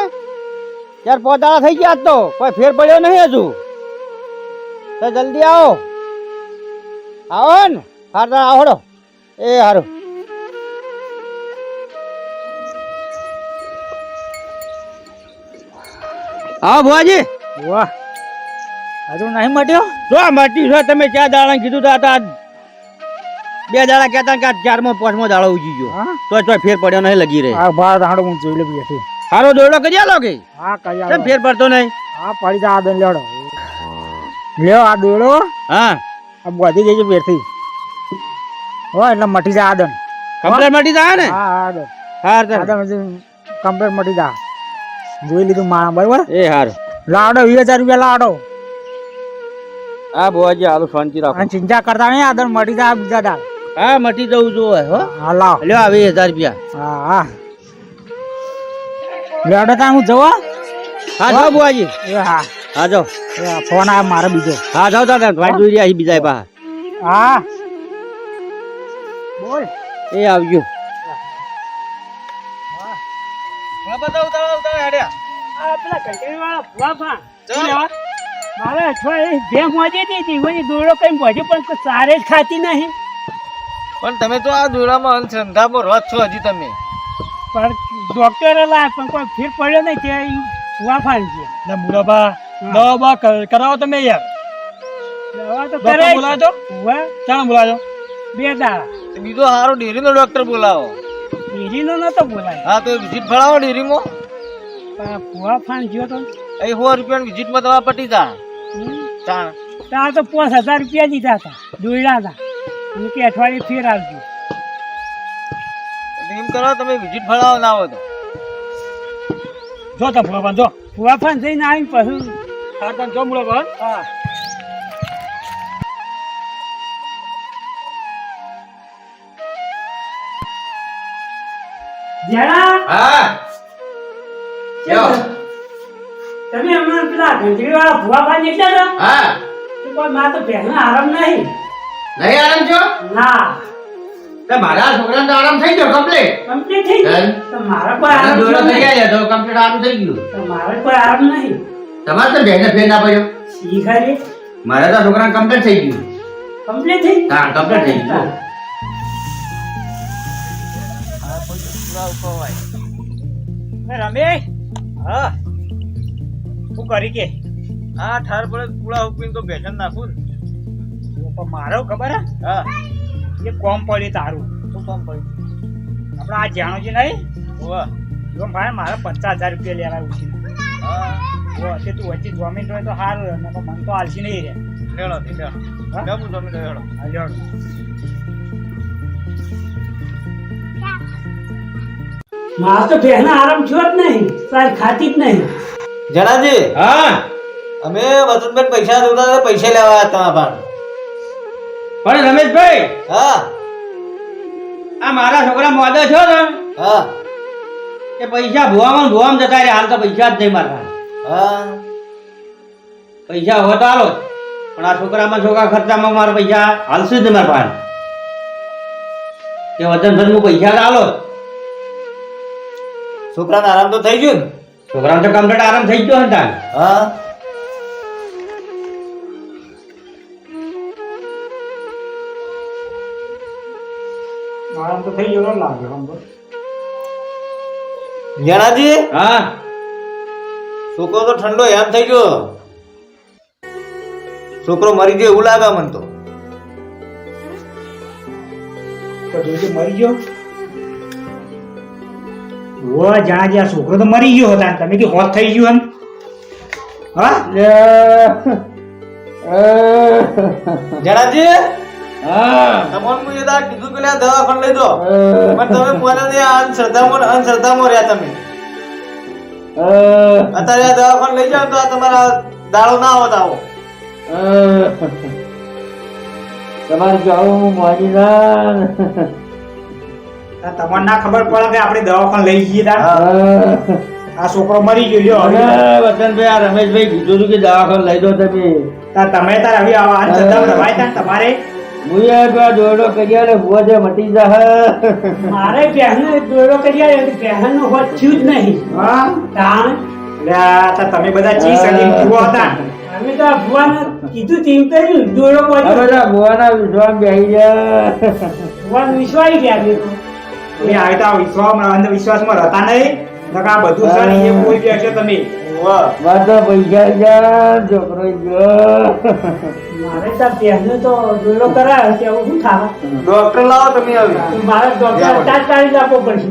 4-5 દાડા થઈ ગયા તો કોઈ ફેર પડ્યો નહીં હજુ તો જલ્દી આવો ને હાર આવો એ સારું હા ભુવાજી વાહ હજુ નહીં મટ્યો જો મટી છે તમે ચાર દાડા કીધું તો આ તો આજ બે દાડા કહેતા કે આજ ચારમો પાંચમો દાડો ઉજી ગયો હા તો ફેર પડ્યો નહીં લગી રહી આ બાર હાડો હું જોઈ લઉં બેઠી સારો દોડો કરી આલો કે હા કઈ કેમ ફેર પડતો નહીં હા પડી જા આદન લેડો લ્યો આ દોડો હા આ બધી જઈ બેઠી હો એટલે મટી જા આદન કમ્પ્લેટ મટી જાય ને હા હા આદન હાર ચાલ આદન કમ્પ્લેટ મટી જા જોઈ લીધું મારા બરાબર એ હાર લાડો 20000 રૂપિયા લાડો હા ભુવાજી હાલો શાંતિ રાખો અને ચિંતા કરતા નહીં આદન મટી જા બીજા દાળ હા મટી જવું જોવે હો હા લાવ લ્યો આ 20000 રૂપિયા હા હા લેડો તા હું જવા હા જાઓ ભુવાજી એ હા હા જાઓ એ ફોન આ મારો બીજો હા જાઓ દાદા ભાઈ જોઈ રહ્યા બીજા પા હા બોલ એ આવજો આ પેલા કંટેરીવાળા ભુવાભા. મારે અઠવાડિયે બે મોજી દીધી વળી દોડો કઈ મોજી પણ કોઈ સારે જ ખાતી નહીં પણ તમે તો આ દોડામાં અંધશ્રદ્ધામાં રહો છો હજી તમે. પણ ડોક્ટરે લાય પણ કોઈ ફેર પડ્યો નહીં તે ભુવાફાન છે ના મુરાબા દવા બા કરાવો તમે યાર દવા તો ડોક્ટર કરાય બોલાવો તો ભુવા ચાલો બોલાવો બે દાડા તો બીજો સારો ડેરીનો ડોક્ટર બોલાવો. ડેરીનો નતો બોલાય હા તો વિઝિટ ફળાવો ડેરીમાં. પણ ભુવાફાન જ્યો તો અહીં 100 રૂપિયાની વિઝિટમાં તમારે પટી જા. તાણ ત્યાં તો 5000 રૂપિયા દીધા હતા દોડ્યા હતા અને કે અઠવાડિયે ફેર આવજો એમ કરો તમે વિઝિટ ફળાવો ના હોય તો. જો તા મુરાબા જો ભુવાફાન જઈને આવીને પછી હા તા જો મુરાબા હા જણા હા તમે હમણાં પેલા ઘંટડીવાળા ભુવાફાન નીકળ્યા હતા હા તો પણ મારે તો પહેલા આરામ નહીં નહીં આરામ છો ના તો મારા છોકરાને તો આરામ થઈ ગયો કમ્પ્લીટ. કમ્પ્લીટ થઈ ગયું તો મારા કોઈ આરામ દોડો થઈ નહીં ગયા તો કમ્પ્લીટ આરામ થઈ ગયું. તો મારે કોઈ આરામ નહીં તમારે તો બેને ફેર ના પડ્યો. શીખાડી મારે તો છોકરાને કમ્પ્લીટ થઈ ગયું. કમ્પ્લીટ થઈ હા કમ્પ્લીટ થઈ ગયું. રમેશ હા શું કરી કે હા ઠાર પડે પૂળા ઉપીને તો બેઠન નાખું ને. પણ મારો ખબર હે હા એ કોમ પડી તારું શું કામ પડ્યું? આપણે આ જાણોજી નહીં હોવે. જો ભાઈ મારે 50000 રૂપિયા લેવા ઉછી હા તે તું વચ્ચે જમીન હોય તો સારું રહે નકર મન તો આલસી નહીં રે લેડો તે લેડો. હા? લેવું તમે તો લેડો. હા લ્યો મારે તો પહેલા આરામ થયો જ નહીં સારી ખાતી જ નહીં જણાજી હા અમે વસંતભાઈ પૈસા જોતા હતા, પૈસા લેવા આવ્યા તમારા પણ રમેશભાઈ હા આ મારા છોકરા મોદા છો ને હા એ પૈસા ભુવામાં જતા રહ્યા હાલ તો પૈસા જ નહીં મારતા હા પૈસા હોય તો હાલો જ. પણ આ છોકરા ખર્ચામાં મારા પૈસા હાલશે જ નહીં મારા પાસે કે વજન ભરનું પૈસા તો હાલો જ. છોકરાને આરામ તો થઈ ગયું ને? છોકરાને તો કમ્પ્લીટ આરામ થઈ ગયો ને તાન. હા આરામ તો થઈ ગયો લાગે જણાજી હા છોકરો તો ઠંડો હેમ થઈ ગયો. છોકરો મરી ગયો એવું લાગે મને તો. તો જોજે મરી ગયો ઓ જાણા આ છોકરો તો મરી ગયો હતા તમે કે હોત થઈ ગયું હા જણાજી હા તમને મુજે દા કીધું કે લે દવાખાને લઈ દો પણ તમે મને ને અંધશ્રદ્ધામાં રહ્યા તમે. અત્યારે આ દવાખાને લઈ જાઓ તો આ તમારા દાડો ના આવત આવો. તમારે જાવું મોડી ના તમને ના ખબર પડે કે આપણે દવાખાને લઈ જઈએ તાર આ છોકરો મરી ગયો લ્યો હવે વતનભાઈ આ રમેશભાઈ કીધું હતું કે દવાખાને લઈ દો તમે તમે તાર હવે આવા અંધશ્રદ્ધામાં રવાય તાર તમારે મુએ દોડો કર્યા ને ભુવા જે મટી જા મારે પહેલો દોડો કર્યા એટલે પહેલાનો હોત થયું જ નહીં હા તાણ લે તાર તમે બધા ચી સગી ભૂવો હતા અમે તો આ ભુવાને કીધું તેમ કર્યું દોડો આ કોઈ બધા ભુવાના વિશ્વાસ બેસી ગયા ભુવાને વિશ્વાસ ગયા મેં તો. તમે આવી તો આ અંધવિશ્વાસમાં રહેતા નહીં નકર આ બધું સર એ કોઈ બેસો તમે બધા પૈસા ગયા છોકરો ગયો મારે તો પહેલું તો ડોલો કરાયો છે હવે શું થાય ડોક્ટર લાવો તમે હવે મારે ડોક્ટર તાત્કાલિક આપવો પડશે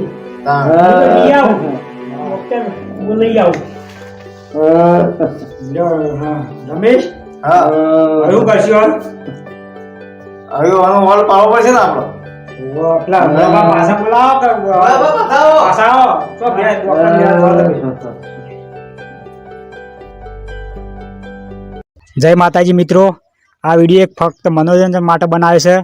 હું તો લઈ આવું ડોક્ટર હું લઈ આવું રમેશ હા કયું કરશો હવે આનો હોલ પાડવો પડશે ને આપણો પાછા બોલાવો કે પાછા આવો તો ઘેર ડોક્ટર લેવા જાઓ તમે. જય માતાજી મિત્રો, આ વિડીયો એક ફક્ત મનોરંજન માટે બનાવે છે.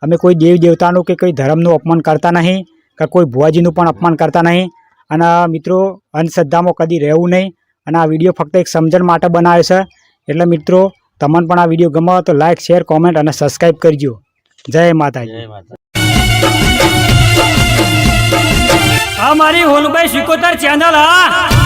અમે કોઈ દેવ દેવતાનું કે કોઈ ધર્મનું અપમાન કરતા નહીં કે કોઈ ભુવાજીનું પણ અપમાન કરતા નહીં. અને મિત્રો અંધશ્રદ્ધામાં કદી રહેવું નહીં. અને આ વિડીયો ફક્ત એક સમજણ માટે બનાવે છે. એટલે મિત્રો તમને પણ આ વિડીયો ગમે તો લાઇક શેર કોમેન્ટ અને સબસ્ક્રાઈબ કરજો. જય માતાજી. આ મારી હોલભાઈ સિકોતર ચેનલ હા.